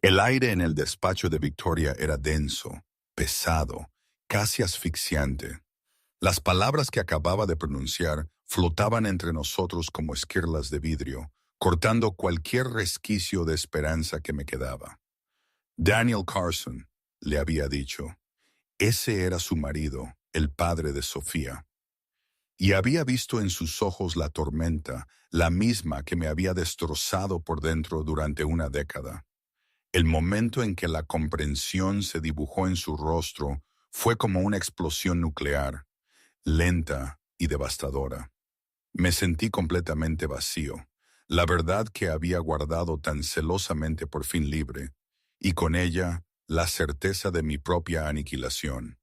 El aire en el despacho de Victoria era denso, pesado, casi asfixiante. Las palabras que acababa de pronunciar flotaban entre nosotros como esquirlas de vidrio, cortando cualquier resquicio de esperanza que me quedaba. Daniel Carson, le había dicho. Ese era su marido, el padre de Sofía. Y había visto en sus ojos la tormenta, la misma que me había destrozado por dentro durante una década. El momento en que la comprensión se dibujó en su rostro fue como una explosión nuclear, lenta y devastadora. Me sentí completamente vacío, la verdad que había guardado tan celosamente por fin libre, y con ella la certeza de mi propia aniquilación.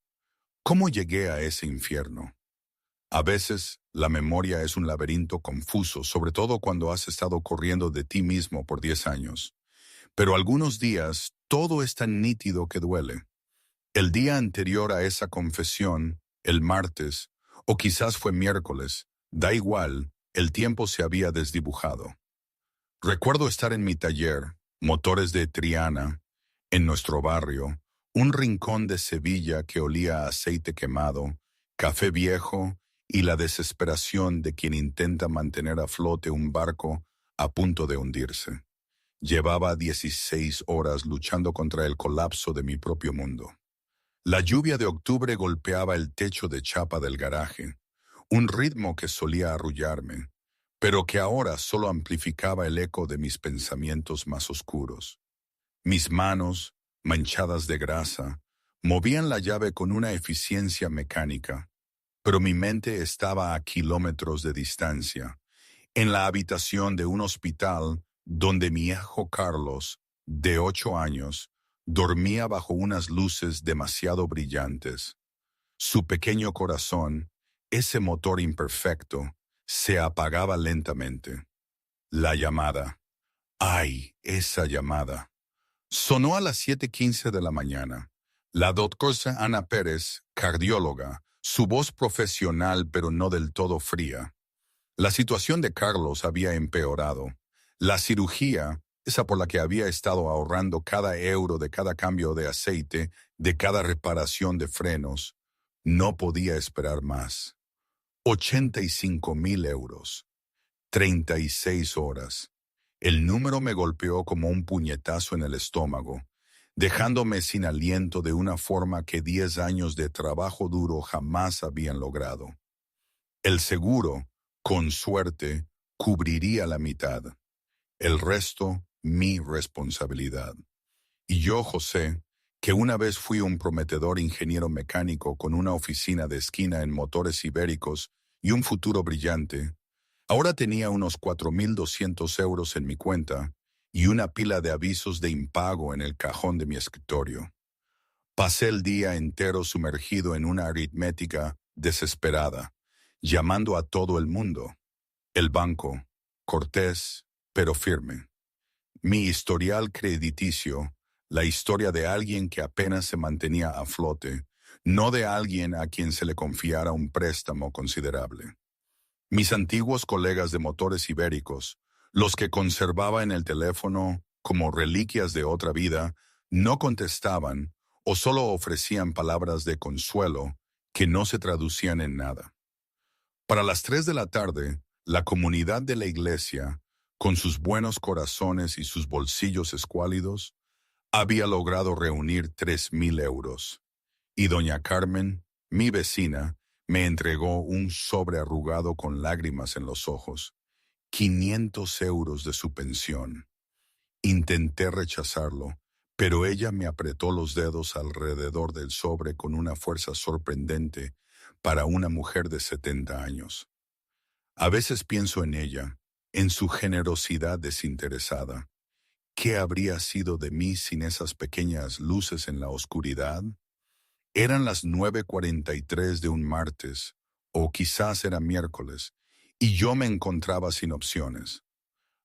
¿Cómo llegué a ese infierno? A veces, la memoria es un laberinto confuso, sobre todo cuando has estado corriendo de ti mismo por 10 años. Pero algunos días, todo es tan nítido que duele. El día anterior a esa confesión, el martes, o quizás fue miércoles, da igual, el tiempo se había desdibujado. Recuerdo estar en mi taller, motores de Triana, en nuestro barrio, un rincón de Sevilla que olía a aceite quemado, café viejo y la desesperación de quien intenta mantener a flote un barco a punto de hundirse. Llevaba 16 horas luchando contra el colapso de mi propio mundo. La lluvia de octubre golpeaba el techo de chapa del garaje, un ritmo que solía arrullarme, pero que ahora solo amplificaba el eco de mis pensamientos más oscuros. Mis manos, manchadas de grasa, movían la llave con una eficiencia mecánica, pero mi mente estaba a kilómetros de distancia, en la habitación de un hospital donde mi hijo Carlos, de 8 años, dormía bajo unas luces demasiado brillantes. Su pequeño corazón, ese motor imperfecto, se apagaba lentamente. La llamada. ¡Ay, esa llamada! Sonó a las 7:15 de la mañana. La doctora Ana Pérez, cardióloga, su voz profesional pero no del todo fría. La situación de Carlos había empeorado. La cirugía, esa por la que había estado ahorrando cada euro de cada cambio de aceite, de cada reparación de frenos, no podía esperar más. 85,000 euros. 36 horas. El número me golpeó como un puñetazo en el estómago, dejándome sin aliento de una forma que 10 años de trabajo duro jamás habían logrado. El seguro, con suerte, cubriría la mitad. El resto, mi responsabilidad. Y yo, José, que una vez fui un prometedor ingeniero mecánico con una oficina de esquina en motores ibéricos y un futuro brillante, ahora tenía unos 4.200 euros en mi cuenta y una pila de avisos de impago en el cajón de mi escritorio. Pasé el día entero sumergido en una aritmética desesperada, llamando a todo el mundo. El banco, cortés, pero firme. Mi historial crediticio, la historia de alguien que apenas se mantenía a flote, no de alguien a quien se le confiara un préstamo considerable. Mis antiguos colegas de motores ibéricos, los que conservaba en el teléfono como reliquias de otra vida, no contestaban o solo ofrecían palabras de consuelo que no se traducían en nada. Para las 3 de la tarde, la comunidad de la iglesia, con sus buenos corazones y sus bolsillos escuálidos, había logrado reunir 3,000 euros. Y doña Carmen, mi vecina, me entregó un sobre arrugado con lágrimas en los ojos. 500 euros de su pensión. Intenté rechazarlo, pero ella me apretó los dedos alrededor del sobre con una fuerza sorprendente para una mujer de 70 años. A veces pienso en ella, en su generosidad desinteresada. ¿Qué habría sido de mí sin esas pequeñas luces en la oscuridad? Eran las 9:43 de un martes, o quizás era miércoles, y yo me encontraba sin opciones.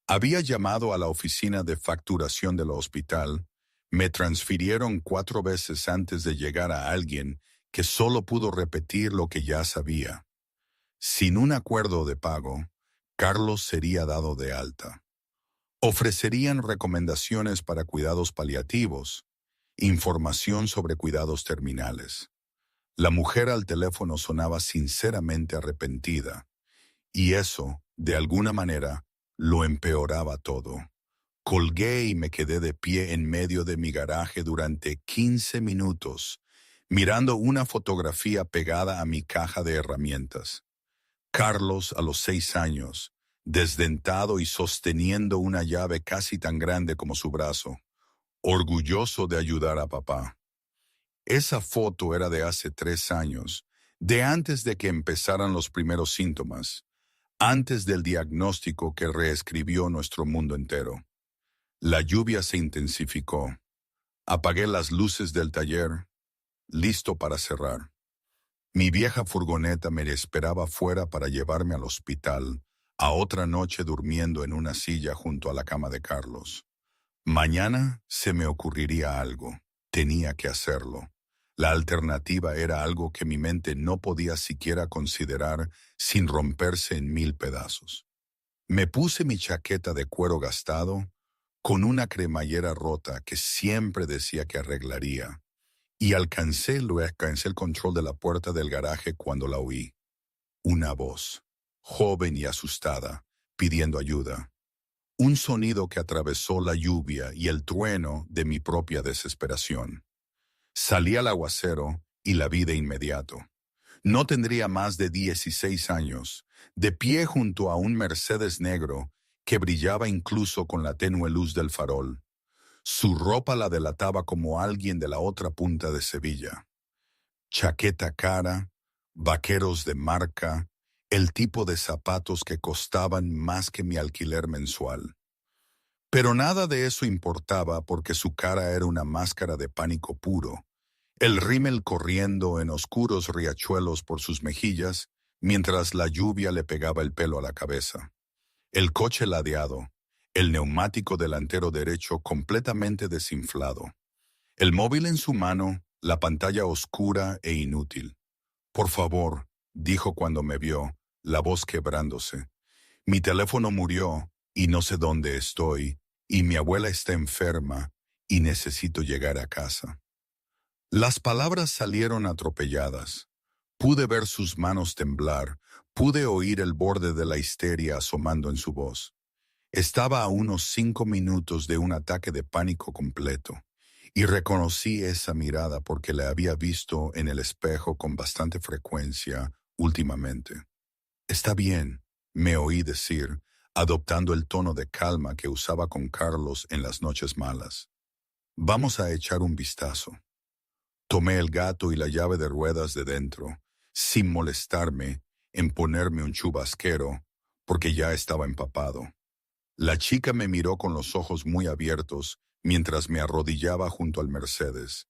Había llamado a la oficina de facturación del hospital, me transfirieron 4 veces antes de llegar a alguien que solo pudo repetir lo que ya sabía. Sin un acuerdo de pago, Carlos sería dado de alta. Ofrecerían recomendaciones para cuidados paliativos, información sobre cuidados terminales. La mujer al teléfono sonaba sinceramente arrepentida, y eso, de alguna manera, lo empeoraba todo. Colgué y me quedé de pie en medio de mi garaje durante 15 minutos, mirando una fotografía pegada a mi caja de herramientas. Carlos, a los 6 años, desdentado y sosteniendo una llave casi tan grande como su brazo, orgulloso de ayudar a papá. Esa foto era de hace 3 años, de antes de que empezaran los primeros síntomas, antes del diagnóstico que reescribió nuestro mundo entero. La lluvia se intensificó. Apagué las luces del taller, listo para cerrar. Mi vieja furgoneta me esperaba fuera para llevarme al hospital, a otra noche durmiendo en una silla junto a la cama de Carlos. Mañana se me ocurriría algo. Tenía que hacerlo. La alternativa era algo que mi mente no podía siquiera considerar sin romperse en 1000 pedazos. Me puse mi chaqueta de cuero gastado, con una cremallera rota que siempre decía que arreglaría, y alcancé el control de la puerta del garaje cuando la oí. Una voz, joven y asustada, pidiendo ayuda. Un sonido que atravesó la lluvia y el trueno de mi propia desesperación. Salí al aguacero y la vi de inmediato. No tendría más de 16 años, de pie junto a un Mercedes negro que brillaba incluso con la tenue luz del farol. Su ropa la delataba como alguien de la otra punta de Sevilla. Chaqueta cara, vaqueros de marca, el tipo de zapatos que costaban más que mi alquiler mensual. Pero nada de eso importaba porque su cara era una máscara de pánico puro, el rímel corriendo en oscuros riachuelos por sus mejillas mientras la lluvia le pegaba el pelo a la cabeza. El coche ladeado, el neumático delantero derecho completamente desinflado. El móvil en su mano, la pantalla oscura e inútil. «Por favor», dijo cuando me vio, la voz quebrándose. «Mi teléfono murió y no sé dónde estoy, y mi abuela está enferma y necesito llegar a casa». Las palabras salieron atropelladas. Pude ver sus manos temblar, pude oír el borde de la histeria asomando en su voz. Estaba a unos 5 minutos de un ataque de pánico completo, y reconocí esa mirada porque la había visto en el espejo con bastante frecuencia últimamente. «Está bien», me oí decir, adoptando el tono de calma que usaba con Carlos en las noches malas. «Vamos a echar un vistazo». Tomé el gato y la llave de ruedas de dentro, sin molestarme en ponerme un chubasquero, porque ya estaba empapado. La chica me miró con los ojos muy abiertos mientras me arrodillaba junto al Mercedes,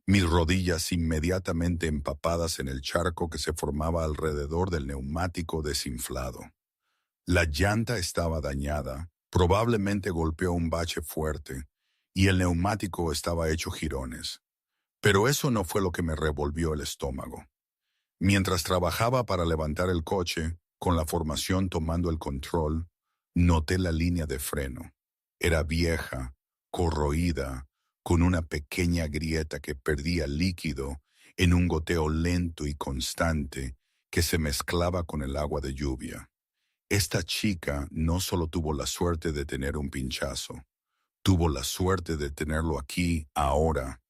mis rodillas inmediatamente empapadas en el charco que se formaba alrededor del neumático desinflado. La llanta estaba dañada, probablemente golpeó un bache fuerte, y el neumático estaba hecho jirones. Pero eso no fue lo que me revolvió el estómago. Mientras trabajaba para levantar el coche, con la formación tomando el control, noté la línea de freno. Era vieja, corroída, con una pequeña grieta que perdía líquido en un goteo lento y constante que se mezclaba con el agua de lluvia. Esta chica no solo tuvo la suerte de tener un pinchazo, tuvo la suerte de tenerlo aquí, ahora,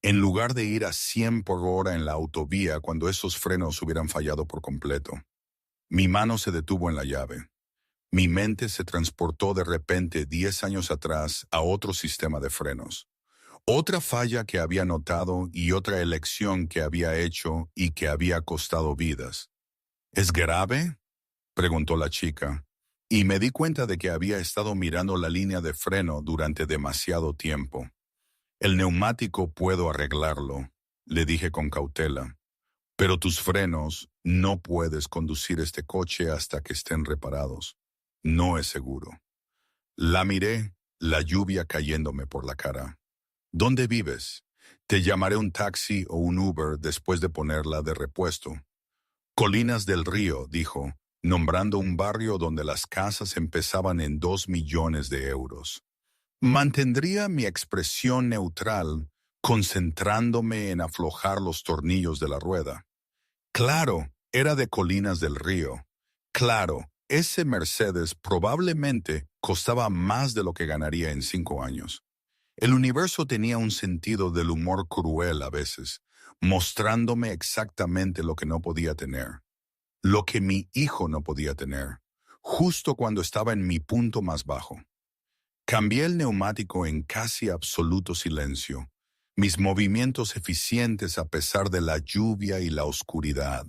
en lugar de ir a 100 por hora en la autovía cuando esos frenos hubieran fallado por completo. Mi mano se detuvo en la llave. Mi mente se transportó de repente 10 años atrás a otro sistema de frenos. Otra falla que había notado y otra elección que había hecho y que había costado vidas. «¿Es grave?», preguntó la chica, y me di cuenta de que había estado mirando la línea de freno durante demasiado tiempo. «El neumático puedo arreglarlo», le dije con cautela, «pero tus frenos, no puedes conducir este coche hasta que estén reparados. No es seguro». La miré, la lluvia cayéndome por la cara. «¿Dónde vives? Te llamaré un taxi o un Uber después de ponerla de repuesto». «Colinas del Río», dijo, nombrando un barrio donde las casas empezaban en 2 millones de euros. Mantendría mi expresión neutral, concentrándome en aflojar los tornillos de la rueda. Claro, era de Colinas del Río. Claro, ese Mercedes probablemente costaba más de lo que ganaría en 5 años. El universo tenía un sentido del humor cruel a veces, mostrándome exactamente lo que no podía tener, lo que mi hijo no podía tener, justo cuando estaba en mi punto más bajo. Cambié el neumático en casi absoluto silencio, mis movimientos eficientes a pesar de la lluvia y la oscuridad.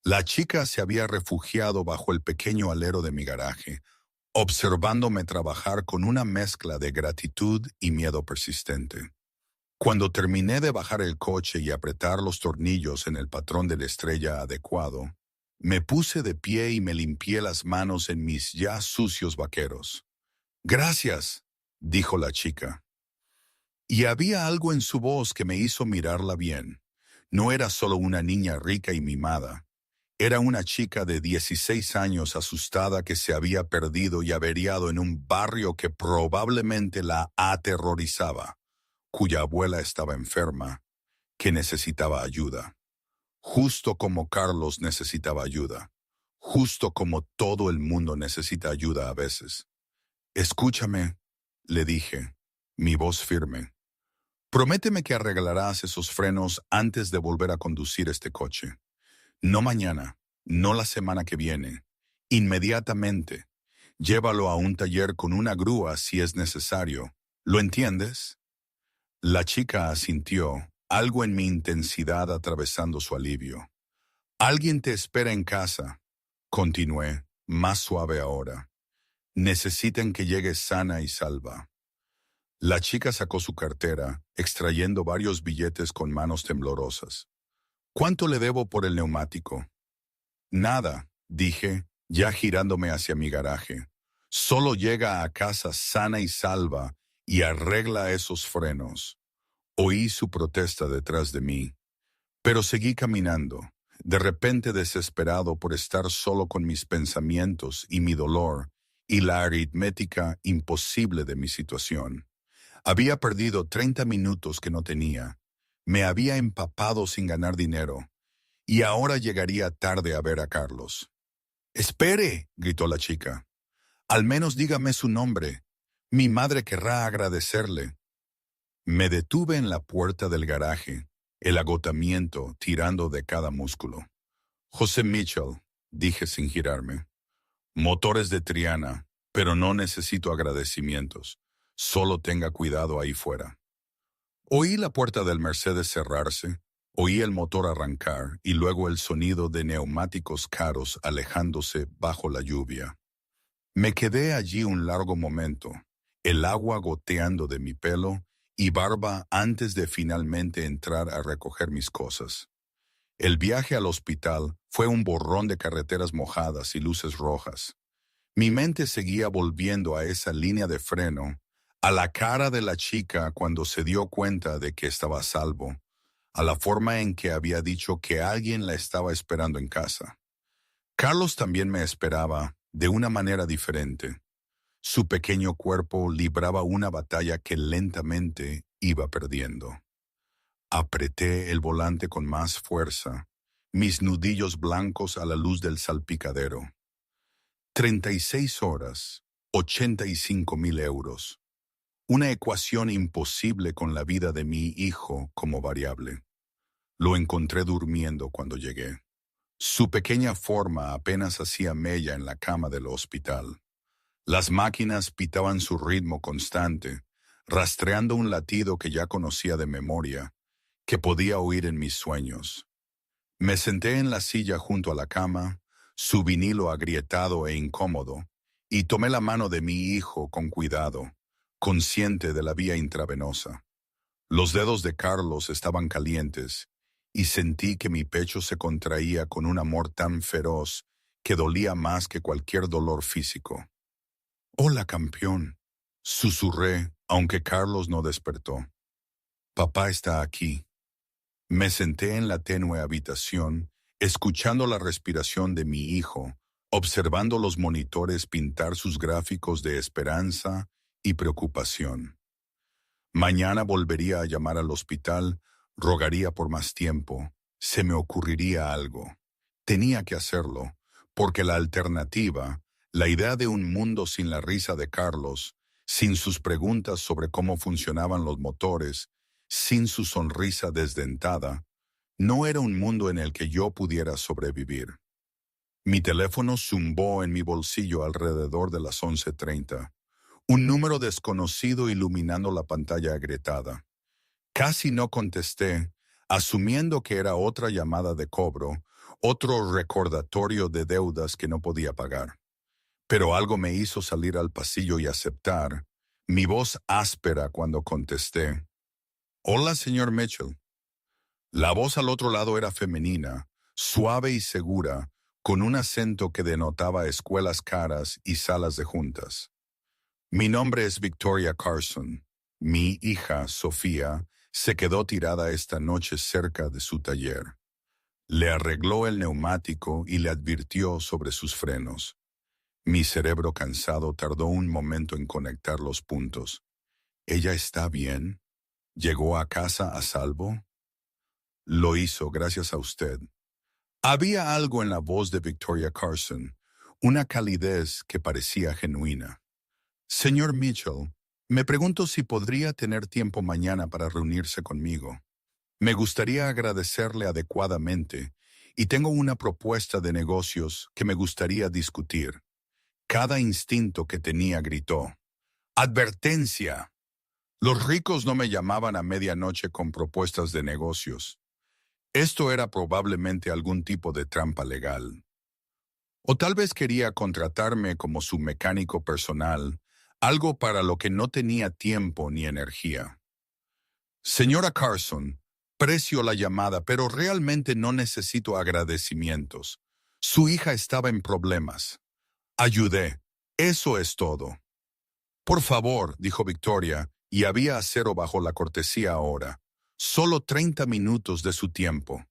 La chica se había refugiado bajo el pequeño alero de mi garaje, observándome trabajar con una mezcla de gratitud y miedo persistente. Cuando terminé de bajar el coche y apretar los tornillos en el patrón de la estrella adecuado, me puse de pie y me limpié las manos en mis ya sucios vaqueros. «Gracias», dijo la chica. Y había algo en su voz que me hizo mirarla bien. No era solo una niña rica y mimada. Era una chica de 16 años asustada que se había perdido y averiado en un barrio que probablemente la aterrorizaba, cuya abuela estaba enferma, que necesitaba ayuda. Justo como Carlos necesitaba ayuda. Justo como todo el mundo necesita ayuda a veces. «Escúchame», le dije, mi voz firme. «Prométeme que arreglarás esos frenos antes de volver a conducir este coche. No mañana, no la semana que viene. Inmediatamente. Llévalo a un taller con una grúa si es necesario. ¿Lo entiendes?» La chica asintió, algo en mi intensidad atravesando su alivio. «Alguien te espera en casa», continué, más suave ahora. «Necesitan que llegues sana y salva». La chica sacó su cartera, extrayendo varios billetes con manos temblorosas. «¿Cuánto le debo por el neumático?» «Nada», dije, ya girándome hacia mi garaje. «Solo llega a casa sana y salva y arregla esos frenos». Oí su protesta detrás de mí, pero seguí caminando, de repente desesperado por estar solo con mis pensamientos y mi dolor y la aritmética imposible de mi situación. Había perdido 30 minutos que no tenía. Me había empapado sin ganar dinero. Y ahora llegaría tarde a ver a Carlos. «¡Espere!», gritó la chica. «Al menos dígame su nombre. Mi madre querrá agradecerle». Me detuve en la puerta del garaje, el agotamiento tirando de cada músculo. «José Mitchell», dije sin girarme. «Motores de Triana, pero no necesito agradecimientos. Solo tenga cuidado ahí fuera». Oí la puerta del Mercedes cerrarse, oí el motor arrancar y luego el sonido de neumáticos caros alejándose bajo la lluvia. Me quedé allí un largo momento, el agua goteando de mi pelo y barba antes de finalmente entrar a recoger mis cosas. El viaje al hospital fue un borrón de carreteras mojadas y luces rojas. Mi mente seguía volviendo a esa línea de freno, a la cara de la chica cuando se dio cuenta de que estaba a salvo, a la forma en que había dicho que alguien la estaba esperando en casa. Carlos también me esperaba, de una manera diferente. Su pequeño cuerpo libraba una batalla que lentamente iba perdiendo. Apreté el volante con más fuerza, mis nudillos blancos a la luz del salpicadero. 36 horas, 85.000 euros. Una ecuación imposible con la vida de mi hijo como variable. Lo encontré durmiendo cuando llegué. Su pequeña forma apenas hacía mella en la cama del hospital. Las máquinas pitaban su ritmo constante, rastreando un latido que ya conocía de memoria, que podía oír en mis sueños. Me senté en la silla junto a la cama, su vinilo agrietado e incómodo, y tomé la mano de mi hijo con cuidado, consciente de la vía intravenosa. Los dedos de Carlos estaban calientes, y sentí que mi pecho se contraía con un amor tan feroz que dolía más que cualquier dolor físico. «Hola, campeón», susurré, aunque Carlos no despertó. «Papá está aquí». Me senté en la tenue habitación, escuchando la respiración de mi hijo, observando los monitores pintar sus gráficos de esperanza y preocupación. Mañana volvería a llamar al hospital, rogaría por más tiempo, se me ocurriría algo. Tenía que hacerlo, porque la alternativa, la idea de un mundo sin la risa de Carlos, sin sus preguntas sobre cómo funcionaban los motores, sin su sonrisa desdentada, no era un mundo en el que yo pudiera sobrevivir. Mi teléfono zumbó en mi bolsillo alrededor de las 11:30. Un número desconocido iluminando la pantalla agrietada. Casi no contesté, asumiendo que era otra llamada de cobro, otro recordatorio de deudas que no podía pagar. Pero algo me hizo salir al pasillo y aceptar, mi voz áspera cuando contesté. Hola, señor Mitchell. La voz al otro lado era femenina, suave y segura, con un acento que denotaba escuelas caras y salas de juntas. Mi nombre es Victoria Carson. Mi hija, Sofía, se quedó tirada esta noche cerca de su taller. Le arregló el neumático y le advirtió sobre sus frenos. Mi cerebro cansado tardó un momento en conectar los puntos. ¿Ella está bien? ¿Llegó a casa a salvo? Lo hizo gracias a usted. Había algo en la voz de Victoria Carson, una calidez que parecía genuina. Señor Mitchell, me pregunto si podría tener tiempo mañana para reunirse conmigo. Me gustaría agradecerle adecuadamente y tengo una propuesta de negocios que me gustaría discutir. Cada instinto que tenía gritó. ¡Advertencia! Los ricos no me llamaban a medianoche con propuestas de negocios. Esto era probablemente algún tipo de trampa legal. O tal vez quería contratarme como su mecánico personal, algo para lo que no tenía tiempo ni energía. Señora Carson, precio la llamada, pero realmente no necesito agradecimientos. Su hija estaba en problemas. Ayudé. Eso es todo. Por favor, dijo Victoria, y había acero bajo la cortesía ahora. Solo 30 minutos de su tiempo.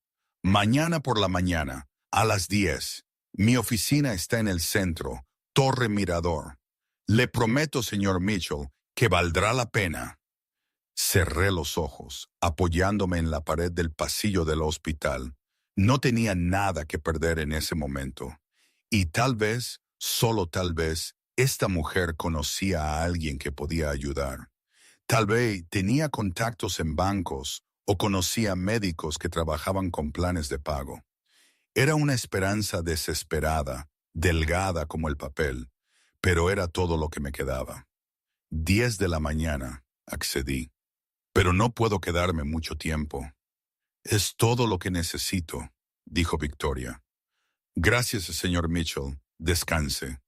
Mañana por la mañana, a las 10. Mi oficina está en el centro, Torre Mirador. Le prometo, señor Mitchell, que valdrá la pena. Cerré los ojos, apoyándome en la pared del pasillo del hospital. No tenía nada que perder en ese momento. Y tal vez, solo tal vez, esta mujer conocía a alguien que podía ayudar. Tal vez tenía contactos en bancos o conocía médicos que trabajaban con planes de pago. Era una esperanza desesperada, delgada como el papel, pero era todo lo que me quedaba. 10 de la mañana, accedí. Pero no puedo quedarme mucho tiempo. Es todo lo que necesito, dijo Victoria. Gracias, señor Mitchell. Descanse.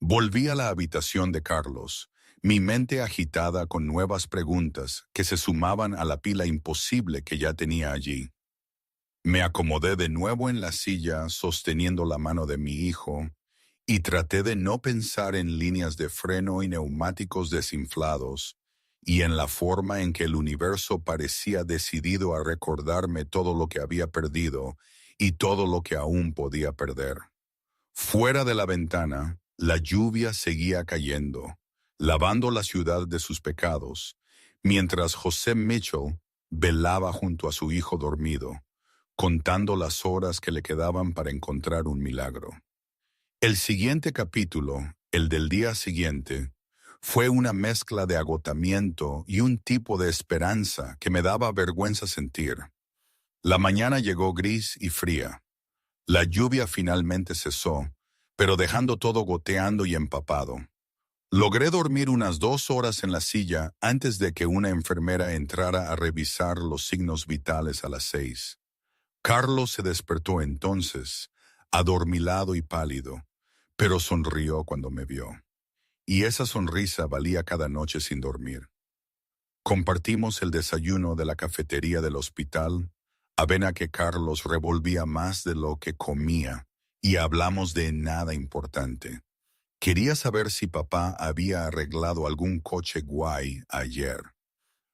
Volví a la habitación de Carlos, mi mente agitada con nuevas preguntas que se sumaban a la pila imposible que ya tenía allí. Me acomodé de nuevo en la silla sosteniendo la mano de mi hijo y traté de no pensar en líneas de freno y neumáticos desinflados y en la forma en que el universo parecía decidido a recordarme todo lo que había perdido y todo lo que aún podía perder. Fuera de la ventana, la lluvia seguía cayendo, lavando la ciudad de sus pecados, mientras José Mitchell velaba junto a su hijo dormido, contando las horas que le quedaban para encontrar un milagro. El siguiente capítulo, el del día siguiente, fue una mezcla de agotamiento y un tipo de esperanza que me daba vergüenza sentir. La mañana llegó gris y fría. La lluvia finalmente cesó, pero dejando todo goteando y empapado. Logré dormir unas 2 horas en la silla antes de que una enfermera entrara a revisar los signos vitales a las 6. Carlos se despertó entonces, adormilado y pálido, pero sonrió cuando me vio. Y esa sonrisa valía cada noche sin dormir. Compartimos el desayuno de la cafetería del hospital, avena que Carlos revolvía más de lo que comía, y hablamos de nada importante. Quería saber si papá había arreglado algún coche guay ayer.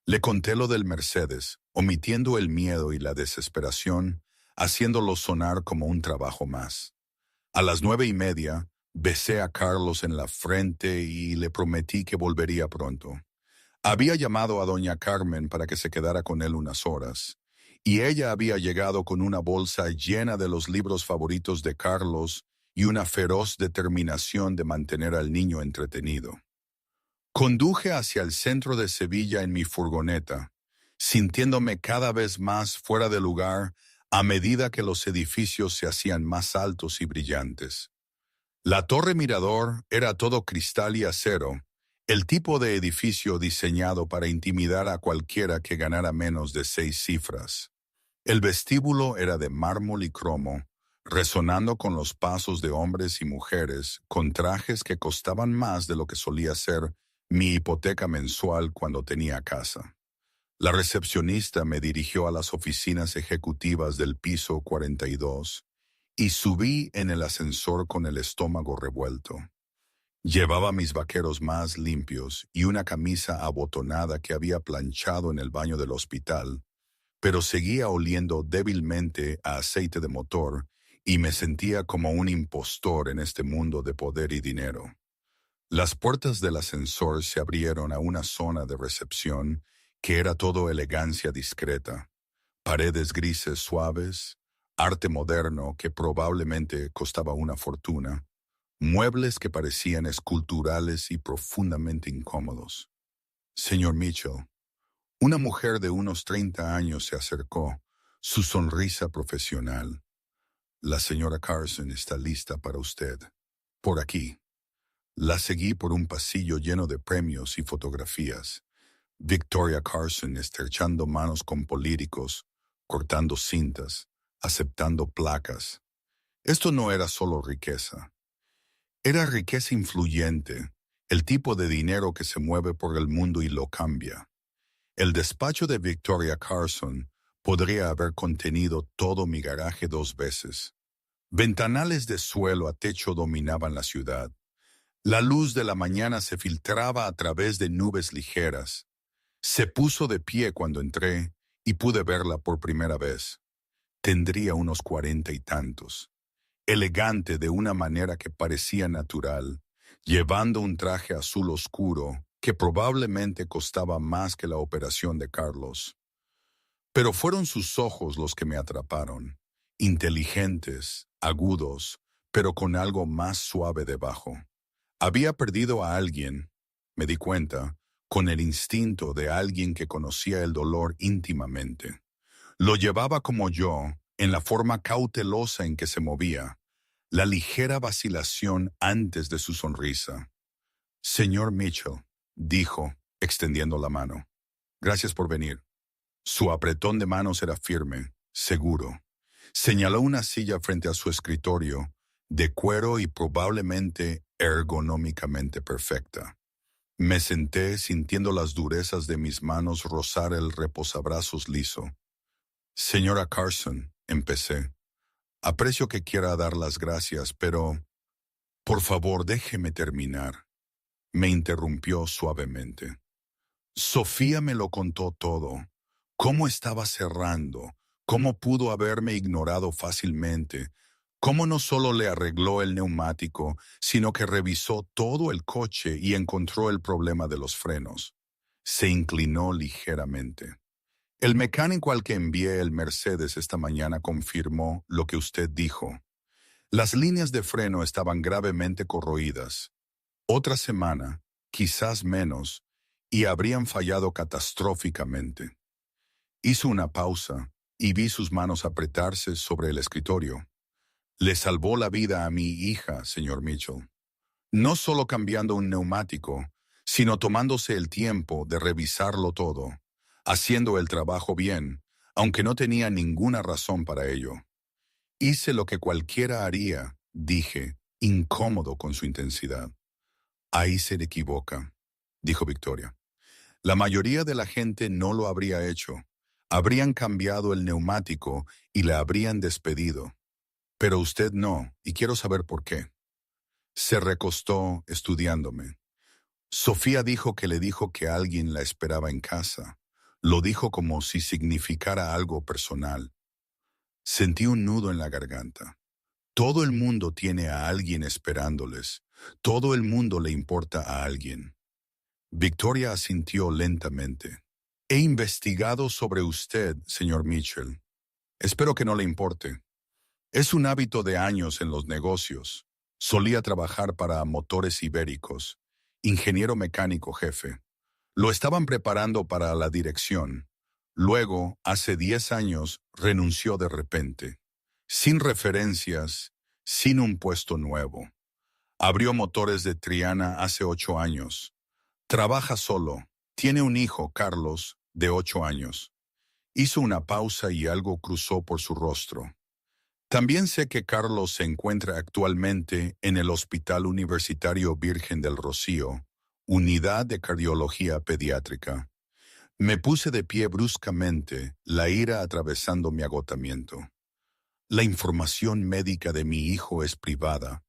Le conté lo del Mercedes, omitiendo el miedo y la desesperación, haciéndolo sonar como un trabajo más. A las 9:30, besé a Carlos en la frente y le prometí que volvería pronto. Había llamado a doña Carmen para que se quedara con él unas horas, y ella había llegado con una bolsa llena de los libros favoritos de Carlos y una feroz determinación de mantener al niño entretenido. Conduje hacia el centro de Sevilla en mi furgoneta, sintiéndome cada vez más fuera de lugar a medida que los edificios se hacían más altos y brillantes. La Torre Mirador era todo cristal y acero, el tipo de edificio diseñado para intimidar a cualquiera que ganara menos de 6 cifras. El vestíbulo era de mármol y cromo, resonando con los pasos de hombres y mujeres con trajes que costaban más de lo que solía ser mi hipoteca mensual cuando tenía casa. La recepcionista me dirigió a las oficinas ejecutivas del piso 42 y subí en el ascensor con el estómago revuelto. Llevaba mis vaqueros más limpios y una camisa abotonada que había planchado en el baño del hospital, pero seguía oliendo débilmente a aceite de motor y me sentía como un impostor en este mundo de poder y dinero. Las puertas del ascensor se abrieron a una zona de recepción que era todo elegancia discreta, paredes grises suaves, arte moderno que probablemente costaba una fortuna, muebles que parecían esculturales y profundamente incómodos. Señor Mitchell, una mujer de unos 30 años se acercó, su sonrisa profesional. La señora Carson está lista para usted. Por aquí. La seguí por un pasillo lleno de premios y fotografías. Victoria Carson estrechando manos con políticos, cortando cintas, aceptando placas. Esto no era solo riqueza. Era riqueza influyente, el tipo de dinero que se mueve por el mundo y lo cambia. El despacho de Victoria Carson podría haber contenido todo mi garaje 2 veces. Ventanales de suelo a techo dominaban la ciudad. La luz de la mañana se filtraba a través de nubes ligeras. Se puso de pie cuando entré y pude verla por primera vez. Tendría unos 40 y tantos. Elegante de una manera que parecía natural, llevando un traje azul oscuro que probablemente costaba más que la operación de Carlos. Pero fueron sus ojos los que me atraparon, inteligentes, agudos, pero con algo más suave debajo. Había perdido a alguien, me di cuenta, con el instinto de alguien que conocía el dolor íntimamente. Lo llevaba como yo, en la forma cautelosa en que se movía, la ligera vacilación antes de su sonrisa. Señor Mitchell, dijo, extendiendo la mano. Gracias por venir. Su apretón de manos era firme, seguro. Señaló una silla frente a su escritorio, de cuero y probablemente ergonómicamente perfecta. Me senté sintiendo las durezas de mis manos rozar el reposabrazos liso. Señora Carson, empecé. Aprecio que quiera dar las gracias, pero por favor déjeme terminar. Me interrumpió suavemente. Sofía me lo contó todo. Cómo estaba cerrando, cómo pudo haberme ignorado fácilmente, cómo no solo le arregló el neumático, sino que revisó todo el coche y encontró el problema de los frenos. Se inclinó ligeramente. El mecánico al que envié el Mercedes esta mañana confirmó lo que usted dijo. Las líneas de freno estaban gravemente corroídas. Otra semana, quizás menos, y habrían fallado catastróficamente. Hizo una pausa y vi sus manos apretarse sobre el escritorio. Le salvó la vida a mi hija, señor Mitchell. No solo cambiando un neumático, sino tomándose el tiempo de revisarlo todo, haciendo el trabajo bien, aunque no tenía ninguna razón para ello. Hice lo que cualquiera haría, dije, incómodo con su intensidad. Ahí se equivoca, dijo Victoria. La mayoría de la gente no lo habría hecho. Habrían cambiado el neumático y la habrían despedido. Pero usted no, y quiero saber por qué. Se recostó estudiándome. Sofía dijo que le dijo que alguien la esperaba en casa. Lo dijo como si significara algo personal. Sentí un nudo en la garganta. Todo el mundo tiene a alguien esperándoles. Todo el mundo le importa a alguien. Victoria asintió lentamente. He investigado sobre usted, señor Mitchell. Espero que no le importe. Es un hábito de años en los negocios. Solía trabajar para Motores Ibéricos, ingeniero mecánico jefe. Lo estaban preparando para la dirección. Luego, hace 10 años, renunció de repente. Sin referencias, sin un puesto nuevo. Abrió Motores de Triana hace 8 años. Trabaja solo. Tiene un hijo, Carlos, de 8 años. Hizo una pausa y algo cruzó por su rostro. También sé que Carlos se encuentra actualmente en el Hospital Universitario Virgen del Rocío, Unidad de Cardiología Pediátrica. Me puse de pie bruscamente, la ira atravesando mi agotamiento. La información médica de mi hijo es privada.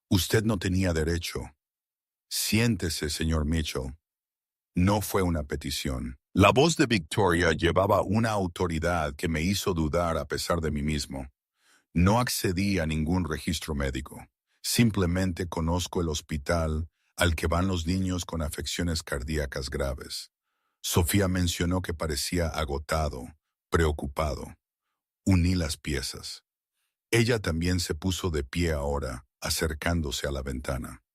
Usted no tenía derecho. Siéntese, señor Mitchell. No fue una petición. La voz de Victoria llevaba una autoridad que me hizo dudar a pesar de mí mismo. No accedí a ningún registro médico. Simplemente conozco el hospital al que van los niños con afecciones cardíacas graves. Sofía mencionó que parecía agotado, preocupado. Uní las piezas. Ella también se puso de pie ahora, acercándose a la ventana.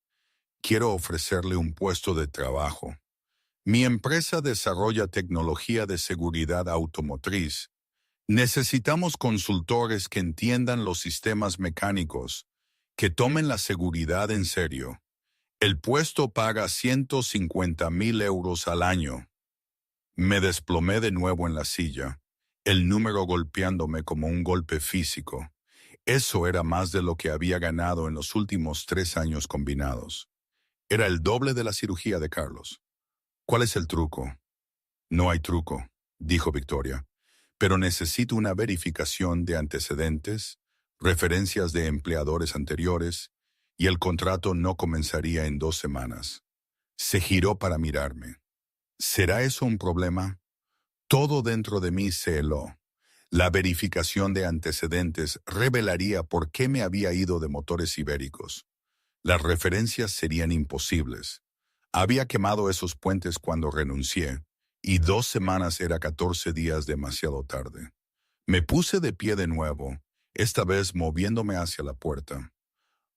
Quiero ofrecerle un puesto de trabajo. Mi empresa desarrolla tecnología de seguridad automotriz. Necesitamos consultores que entiendan los sistemas mecánicos, que tomen la seguridad en serio. El puesto paga 150,000 euros al año. Me desplomé de nuevo en la silla, el número golpeándome como un golpe físico. Eso era más de lo que había ganado en los últimos 3 años combinados. Era el doble de la cirugía de Carlos. ¿Cuál es el truco? No hay truco, dijo Victoria, pero necesito una verificación de antecedentes, referencias de empleadores anteriores, y el contrato no comenzaría en 2 semanas. Se giró para mirarme. ¿Será eso un problema? Todo dentro de mí se heló. La verificación de antecedentes revelaría por qué me había ido de Motores Ibéricos. Las referencias serían imposibles. Había quemado esos puentes cuando renuncié, y 2 semanas era 14 días demasiado tarde. Me puse de pie de nuevo, esta vez moviéndome hacia la puerta.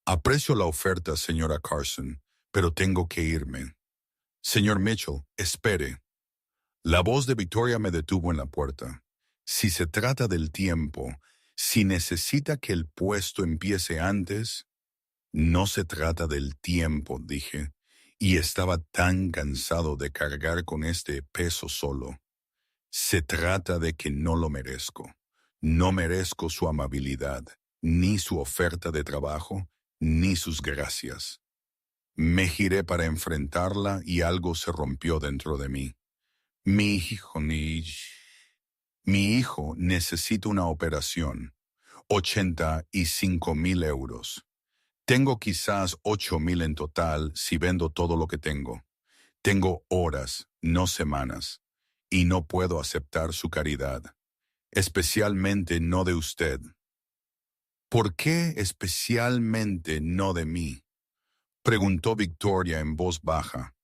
Aprecio la oferta, señora Carson, pero tengo que irme. Señor Mitchell, espere. La voz de Victoria me detuvo en la puerta. Si se trata del tiempo, si necesita que el puesto empiece antes, no se trata del tiempo, dije, y estaba tan cansado de cargar con este peso solo. Se trata de que no lo merezco. No merezco su amabilidad, ni su oferta de trabajo, ni sus gracias. Me giré para enfrentarla y algo se rompió dentro de mí. Mi hijo necesita una operación. 85,000 euros. Tengo quizás 8,000 en total si vendo todo lo que tengo. Tengo horas, no semanas, y no puedo aceptar su caridad, especialmente no de usted. ¿Por qué especialmente no de mí? Preguntó Victoria en voz baja.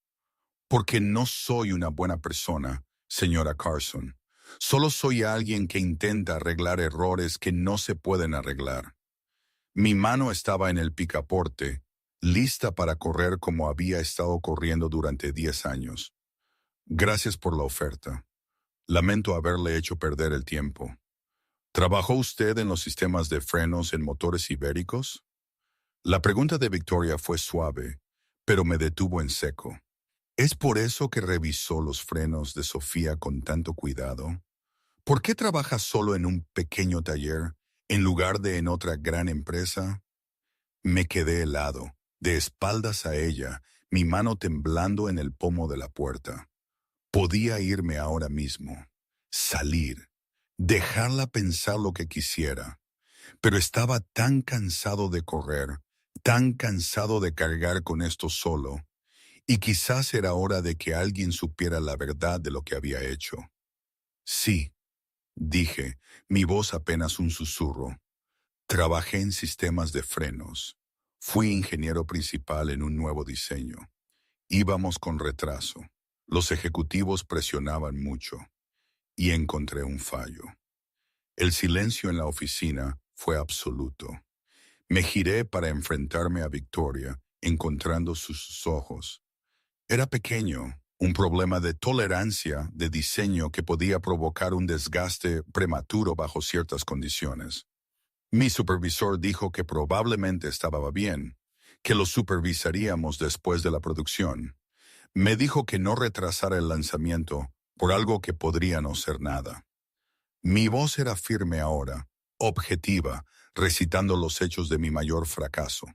Porque no soy una buena persona, señora Carson. Solo soy alguien que intenta arreglar errores que no se pueden arreglar. Mi mano estaba en el picaporte, lista para correr como había estado corriendo durante 10 años. Gracias por la oferta. Lamento haberle hecho perder el tiempo. ¿Trabajó usted en los sistemas de frenos en Motores Ibéricos? La pregunta de Victoria fue suave, pero me detuvo en seco. ¿Es por eso que revisó los frenos de Sofía con tanto cuidado? ¿Por qué trabaja solo en un pequeño taller, en lugar de en otra gran empresa? Me quedé helado, de espaldas a ella, mi mano temblando en el pomo de la puerta. Podía irme ahora mismo, salir, dejarla pensar lo que quisiera, pero estaba tan cansado de correr, tan cansado de cargar con esto solo, y quizás era hora de que alguien supiera la verdad de lo que había hecho. Sí, dije, mi voz apenas un susurro. Trabajé en sistemas de frenos. Fui ingeniero principal en un nuevo diseño. Íbamos con retraso. Los ejecutivos presionaban mucho y encontré un fallo. El silencio en la oficina fue absoluto. Me giré para enfrentarme a Victoria, encontrando sus ojos. Era pequeño, un problema de tolerancia de diseño que podía provocar un desgaste prematuro bajo ciertas condiciones. Mi supervisor dijo que probablemente estaba bien, que lo supervisaríamos después de la producción. Me dijo que no retrasara el lanzamiento por algo que podría no ser nada. Mi voz era firme ahora, objetiva, recitando los hechos de mi mayor fracaso.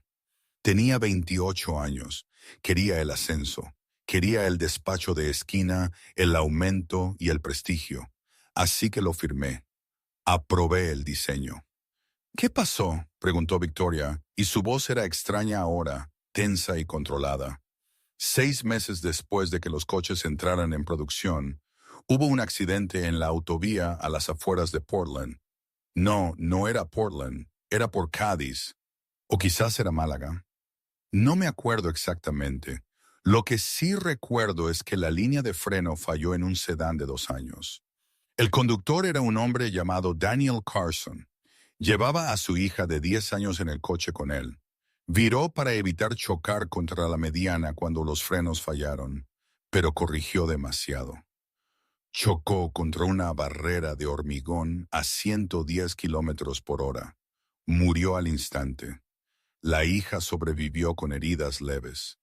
Tenía 28 años, quería el ascenso, quería el despacho de esquina, el aumento y el prestigio. Así que lo firmé. Aprobé el diseño. ¿Qué pasó?, preguntó Victoria, y su voz era extraña ahora, tensa y controlada. 6 meses después de que los coches entraran en producción, hubo un accidente en la autovía a las afueras de Portland. No, no era Portland, era por Cádiz. O quizás era Málaga. No me acuerdo exactamente. Lo que sí recuerdo es que la línea de freno falló en un sedán de 2 años. El conductor era un hombre llamado Daniel Carson. Llevaba a su hija de 10 años en el coche con él. Viró para evitar chocar contra la mediana cuando los frenos fallaron, pero corrigió demasiado. Chocó contra una barrera de hormigón a 110 kilómetros por hora. Murió al instante. La hija sobrevivió con heridas leves.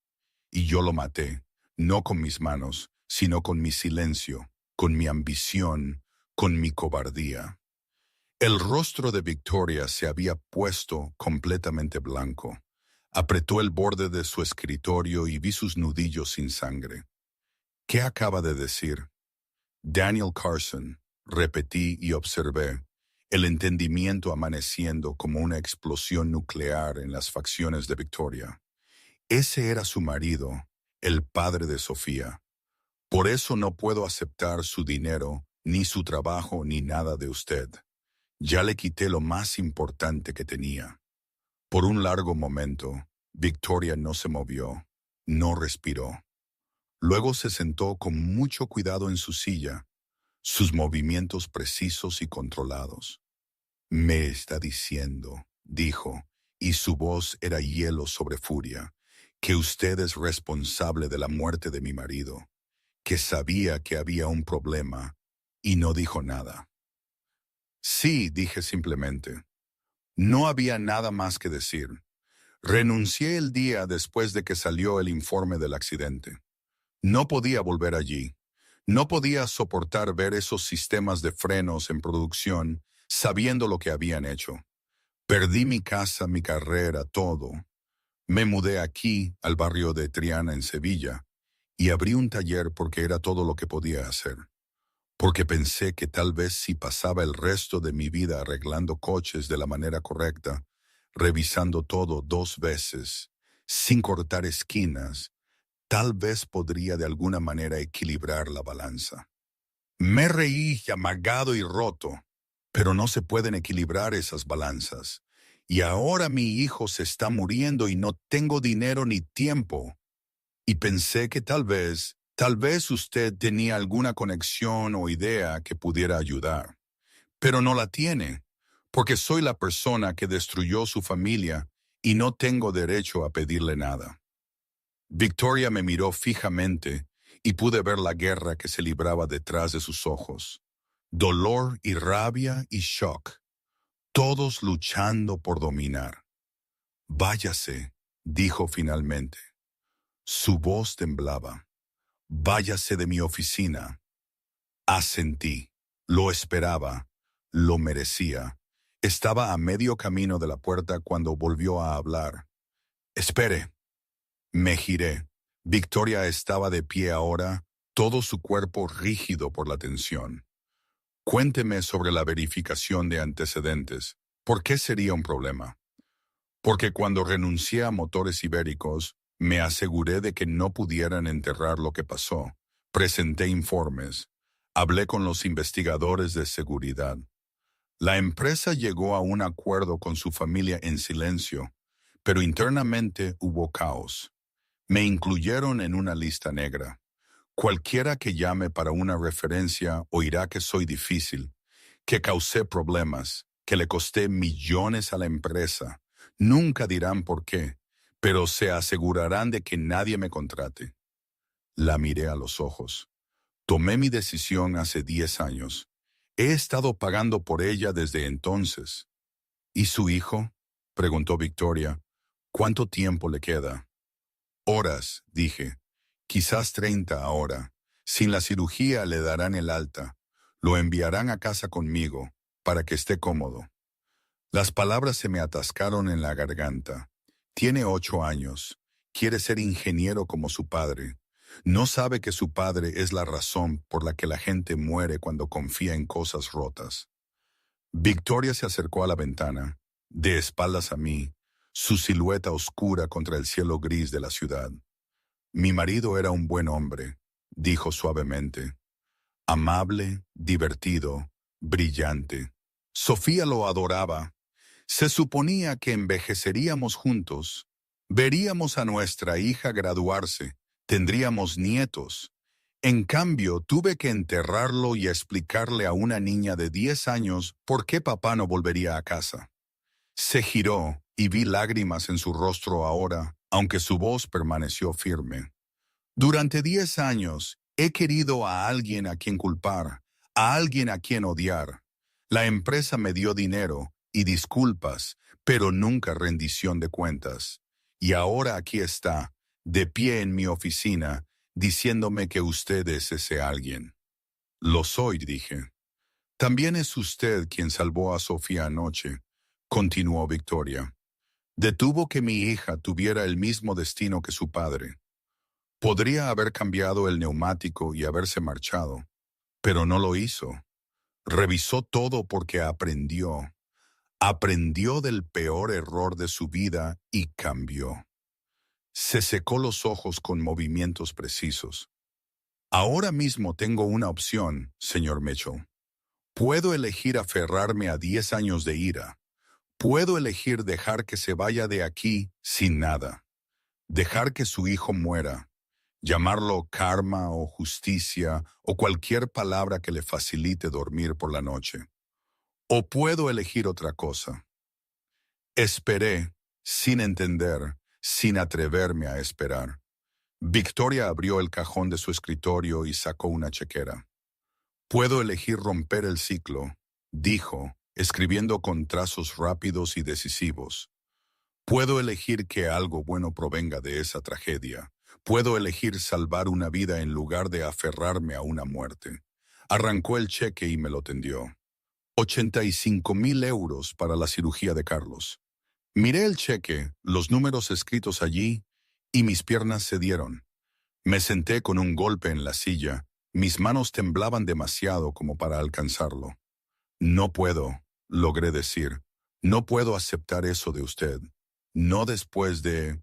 Y yo lo maté, no con mis manos, sino con mi silencio, con mi ambición, con mi cobardía. El rostro de Victoria se había puesto completamente blanco. Apretó el borde de su escritorio y vi sus nudillos sin sangre. ¿Qué acaba de decir? Daniel Carson, repetí y observé, el entendimiento amaneciendo como una explosión nuclear en las facciones de Victoria. Ese era su marido, el padre de Sofía. Por eso no puedo aceptar su dinero, ni su trabajo, ni nada de usted. Ya le quité lo más importante que tenía. Por un largo momento, Victoria no se movió, no respiró. Luego se sentó con mucho cuidado en su silla, sus movimientos precisos y controlados. Me está diciendo, dijo, y su voz era hielo sobre furia, que usted es responsable de la muerte de mi marido, que sabía que había un problema y no dijo nada. Sí, dije simplemente. No había nada más que decir. Renuncié el día después de que salió el informe del accidente. No podía volver allí. No podía soportar ver esos sistemas de frenos en producción sabiendo lo que habían hecho. Perdí mi casa, mi carrera, todo. Me mudé aquí, al barrio de Triana en Sevilla, y abrí un taller porque era todo lo que podía hacer. Porque pensé que tal vez si pasaba el resto de mi vida arreglando coches de la manera correcta, revisando todo 2 veces, sin cortar esquinas, tal vez podría de alguna manera equilibrar la balanza. Me reí amargado y roto, pero no se pueden equilibrar esas balanzas. Y ahora mi hijo se está muriendo y no tengo dinero ni tiempo. Y pensé que tal vez usted tenía alguna conexión o idea que pudiera ayudar. Pero no la tiene, porque soy la persona que destruyó su familia y no tengo derecho a pedirle nada. Victoria me miró fijamente y pude ver la guerra que se libraba detrás de sus ojos. Dolor y rabia y shock, todos luchando por dominar. Váyase, dijo finalmente. Su voz temblaba. Váyase de mi oficina. Asentí. Lo esperaba. Lo merecía. Estaba a medio camino de la puerta cuando volvió a hablar. Espere. Me giré. Victoria estaba de pie ahora, todo su cuerpo rígido por la tensión. Cuénteme sobre la verificación de antecedentes. ¿Por qué sería un problema? Porque cuando renuncié a Motores Ibéricos, me aseguré de que no pudieran enterrar lo que pasó. Presenté informes. Hablé con los investigadores de seguridad. La empresa llegó a un acuerdo con su familia en silencio, pero internamente hubo caos. Me incluyeron en una lista negra. Cualquiera que llame para una referencia oirá que soy difícil, que causé problemas, que le costé millones a la empresa. Nunca dirán por qué, pero se asegurarán de que nadie me contrate. La miré a los ojos. Tomé mi decisión hace 10 años. He estado pagando por ella desde entonces. ¿Y su hijo? Preguntó Victoria. ¿Cuánto tiempo le queda? Horas, dije. Quizás 30 ahora. Sin la cirugía le darán el alta. Lo enviarán a casa conmigo, para que esté cómodo. Las palabras se me atascaron en la garganta. Tiene 8 años. Quiere ser ingeniero como su padre. No sabe que su padre es la razón por la que la gente muere cuando confía en cosas rotas. Victoria se acercó a la ventana, de espaldas a mí, su silueta oscura contra el cielo gris de la ciudad. Mi marido era un buen hombre, dijo suavemente. Amable, divertido, brillante. Sofía lo adoraba. Se suponía que envejeceríamos juntos. Veríamos a nuestra hija graduarse. Tendríamos nietos. En cambio, tuve que enterrarlo y explicarle a una niña de 10 años por qué papá no volvería a casa. Se giró y vi lágrimas en su rostro ahora, aunque su voz permaneció firme. Durante 10 años he querido a alguien a quien culpar, a alguien a quien odiar. La empresa me dio dinero y disculpas, pero nunca rendición de cuentas. Y ahora aquí está, de pie en mi oficina, diciéndome que usted es ese alguien. Lo soy, dije. También es usted quien salvó a Sofía anoche, continuó Victoria. Detuvo que mi hija tuviera el mismo destino que su padre. Podría haber cambiado el neumático y haberse marchado, pero no lo hizo. Revisó todo porque aprendió. Aprendió del peor error de su vida y cambió. Se secó los ojos con movimientos precisos. Ahora mismo tengo una opción, señor Mitchell. Puedo elegir aferrarme a 10 años de ira. Puedo elegir dejar que se vaya de aquí sin nada. Dejar que su hijo muera. Llamarlo karma o justicia o cualquier palabra que le facilite dormir por la noche. O puedo elegir otra cosa. Esperé, sin entender, sin atreverme a esperar. Victoria abrió el cajón de su escritorio y sacó una chequera. Puedo elegir romper el ciclo, dijo, escribiendo con trazos rápidos y decisivos. Puedo elegir que algo bueno provenga de esa tragedia. Puedo elegir salvar una vida en lugar de aferrarme a una muerte. Arrancó el cheque y me lo tendió. 85,000 euros para la cirugía de Carlos. Miré el cheque, los números escritos allí, y mis piernas cedieron. Me senté con un golpe en la silla. Mis manos temblaban demasiado como para alcanzarlo. No puedo, logré decir. No puedo aceptar eso de usted. No después de...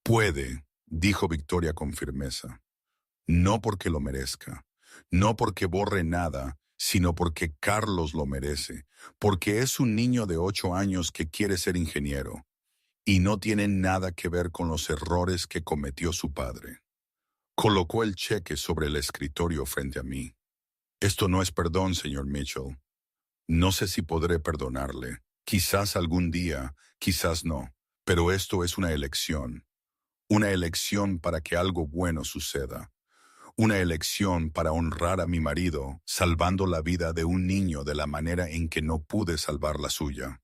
Puede, dijo Victoria con firmeza. No porque lo merezca, no porque borre nada, sino porque Carlos lo merece, porque es un niño de 8 años que quiere ser ingeniero, y no tiene nada que ver con los errores que cometió su padre. Colocó el cheque sobre el escritorio frente a mí. Esto no es perdón, señor Mitchell. No sé si podré perdonarle. Quizás algún día, quizás no, pero esto es una elección. Una elección para que algo bueno suceda. Una elección para honrar a mi marido, salvando la vida de un niño de la manera en que no pude salvar la suya.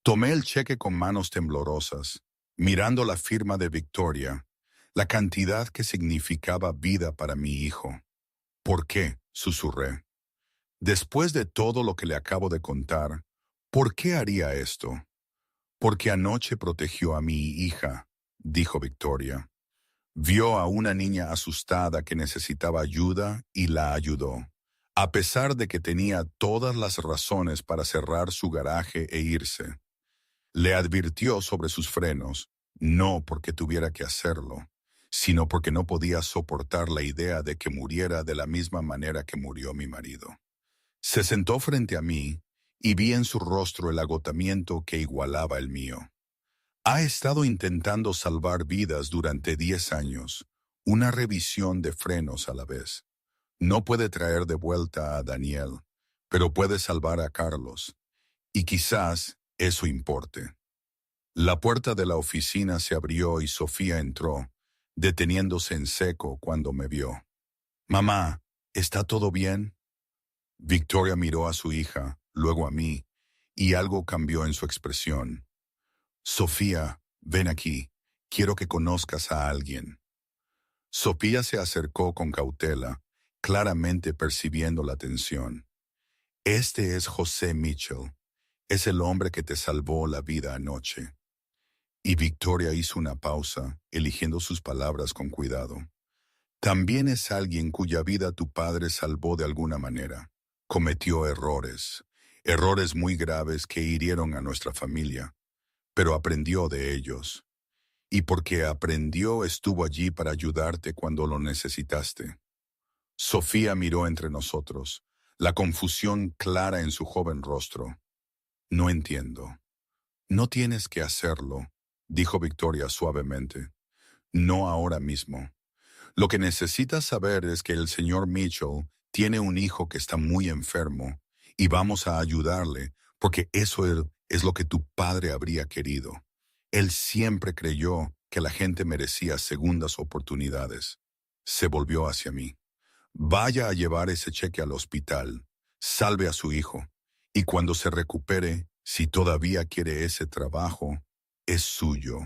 Tomé el cheque con manos temblorosas, mirando la firma de Victoria, la cantidad que significaba vida para mi hijo. ¿Por qué?, susurré. Después de todo lo que le acabo de contar, ¿por qué haría esto? Porque anoche protegió a mi hija, dijo Victoria. Vio a una niña asustada que necesitaba ayuda y la ayudó, a pesar de que tenía todas las razones para cerrar su garaje e irse. Le advirtió sobre sus frenos, no porque tuviera que hacerlo, sino porque no podía soportar la idea de que muriera de la misma manera que murió mi marido. Se sentó frente a mí y vi en su rostro el agotamiento que igualaba el mío. Ha estado intentando salvar vidas durante 10 años, una revisión de frenos a la vez. No puede traer de vuelta a Daniel, pero puede salvar a Carlos, y quizás eso importe. La puerta de la oficina se abrió y Sofía entró, deteniéndose en seco cuando me vio. «Mamá, ¿está todo bien?» Victoria miró a su hija, luego a mí, y algo cambió en su expresión. «Sofía, ven aquí. Quiero que conozcas a alguien». Sofía se acercó con cautela, claramente percibiendo la tensión. «Este es José Mitchell. Es el hombre que te salvó la vida anoche». Y Victoria hizo una pausa, eligiendo sus palabras con cuidado. «También es alguien cuya vida tu padre salvó de alguna manera. Cometió errores, errores muy graves que hirieron a nuestra familia, pero aprendió de ellos. Y porque aprendió estuvo allí para ayudarte cuando lo necesitaste». Sofía miró entre nosotros, la confusión clara en su joven rostro. «No entiendo». «No tienes que hacerlo», dijo Victoria suavemente. «No ahora mismo. Lo que necesitas saber es que el señor Mitchell tiene un hijo que está muy enfermo y vamos a ayudarle porque es lo que tu padre habría querido. Él siempre creyó que la gente merecía segundas oportunidades». Se volvió hacia mí. «Vaya a llevar ese cheque al hospital. Salve a su hijo. Y cuando se recupere, si todavía quiere ese trabajo, es suyo.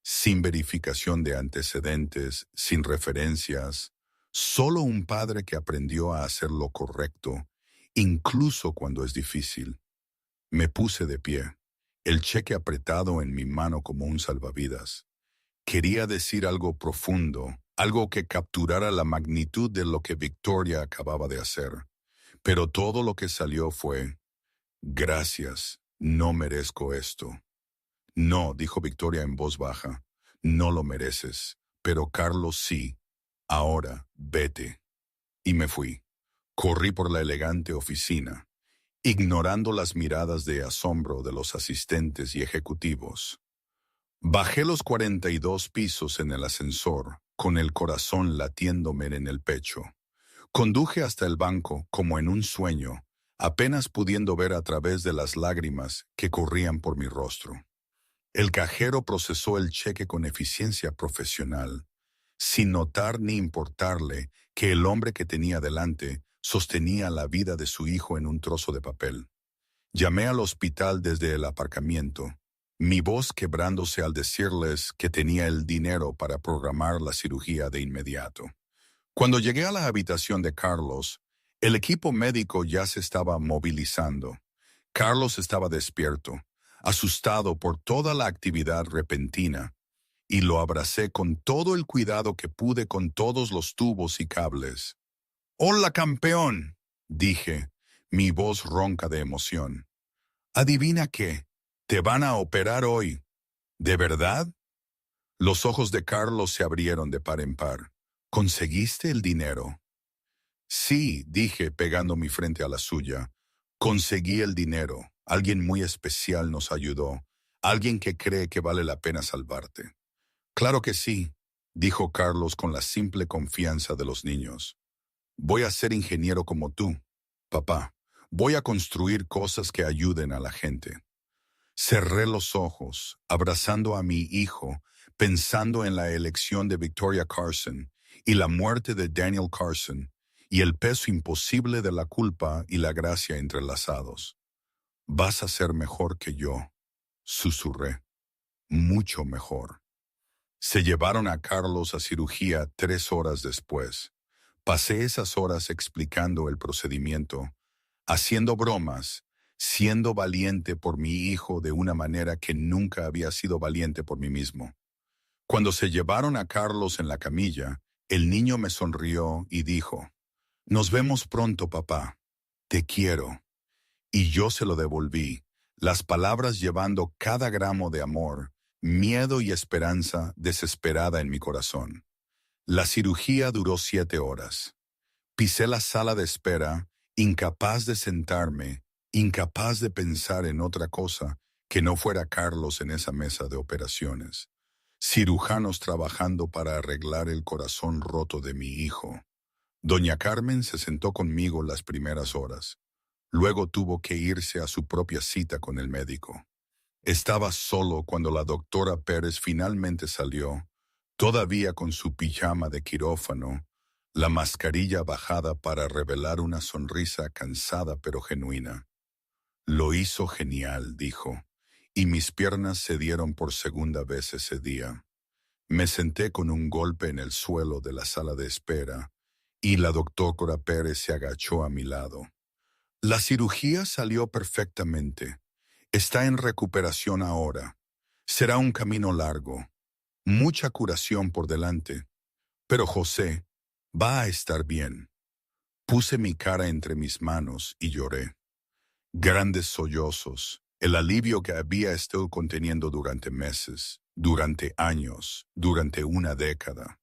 Sin verificación de antecedentes, sin referencias. Solo un padre que aprendió a hacer lo correcto, incluso cuando es difícil». Me puse de pie, el cheque apretado en mi mano como un salvavidas. Quería decir algo profundo, algo que capturara la magnitud de lo que Victoria acababa de hacer. Pero todo lo que salió fue: «Gracias, no merezco esto». «No», dijo Victoria en voz baja, «no lo mereces, pero Carlos sí. Ahora, vete». Y me fui. Corrí por la elegante oficina, ignorando las miradas de asombro de los asistentes y ejecutivos. Bajé los 42 pisos en el ascensor, con el corazón latiéndome en el pecho. Conduje hasta el banco como en un sueño, apenas pudiendo ver a través de las lágrimas que corrían por mi rostro. El cajero procesó el cheque con eficiencia profesional, sin notar ni importarle que el hombre que tenía delante sostenía la vida de su hijo en un trozo de papel. Llamé al hospital desde el aparcamiento, mi voz quebrándose al decirles que tenía el dinero para programar la cirugía de inmediato. Cuando llegué a la habitación de Carlos, el equipo médico ya se estaba movilizando. Carlos estaba despierto, asustado por toda la actividad repentina, y lo abracé con todo el cuidado que pude con todos los tubos y cables. «Hola, campeón», dije, mi voz ronca de emoción. «¿Adivina qué? Te van a operar hoy». «¿De verdad?» Los ojos de Carlos se abrieron de par en par. «¿Conseguiste el dinero?» «Sí», dije, pegando mi frente a la suya. «Conseguí el dinero. Alguien muy especial nos ayudó. Alguien que cree que vale la pena salvarte». «Claro que sí», dijo Carlos con la simple confianza de los niños. «Voy a ser ingeniero como tú, papá. Voy a construir cosas que ayuden a la gente». Cerré los ojos, abrazando a mi hijo, pensando en la elección de Victoria Carson y la muerte de Daniel Carson, y el peso imposible de la culpa y la gracia entrelazados. «Vas a ser mejor que yo», susurré. «Mucho mejor». Se llevaron a Carlos a cirugía 3 horas después. Pasé esas horas explicando el procedimiento, haciendo bromas, siendo valiente por mi hijo de una manera que nunca había sido valiente por mí mismo. Cuando se llevaron a Carlos en la camilla, el niño me sonrió y dijo: «Nos vemos pronto, papá. Te quiero». Y yo se lo devolví, las palabras llevando cada gramo de amor, miedo y esperanza desesperada en mi corazón. La cirugía duró 7 horas. Pisé la sala de espera, incapaz de sentarme, incapaz de pensar en otra cosa que no fuera Carlos en esa mesa de operaciones. Cirujanos trabajando para arreglar el corazón roto de mi hijo. Doña Carmen se sentó conmigo las primeras horas. Luego tuvo que irse a su propia cita con el médico. Estaba solo cuando la doctora Pérez finalmente salió, todavía con su pijama de quirófano, la mascarilla bajada para revelar una sonrisa cansada pero genuina. Lo hizo genial, dijo, y mis piernas cedieron por segunda vez ese día. Me senté con un golpe en el suelo de la sala de espera, y la doctora Pérez se agachó a mi lado. La cirugía salió perfectamente. Está en recuperación ahora. Será un camino largo, mucha curación por delante. Pero José va a estar bien. Puse mi cara entre mis manos y lloré. Grandes sollozos, el alivio que había estado conteniendo durante meses, durante años, durante una década.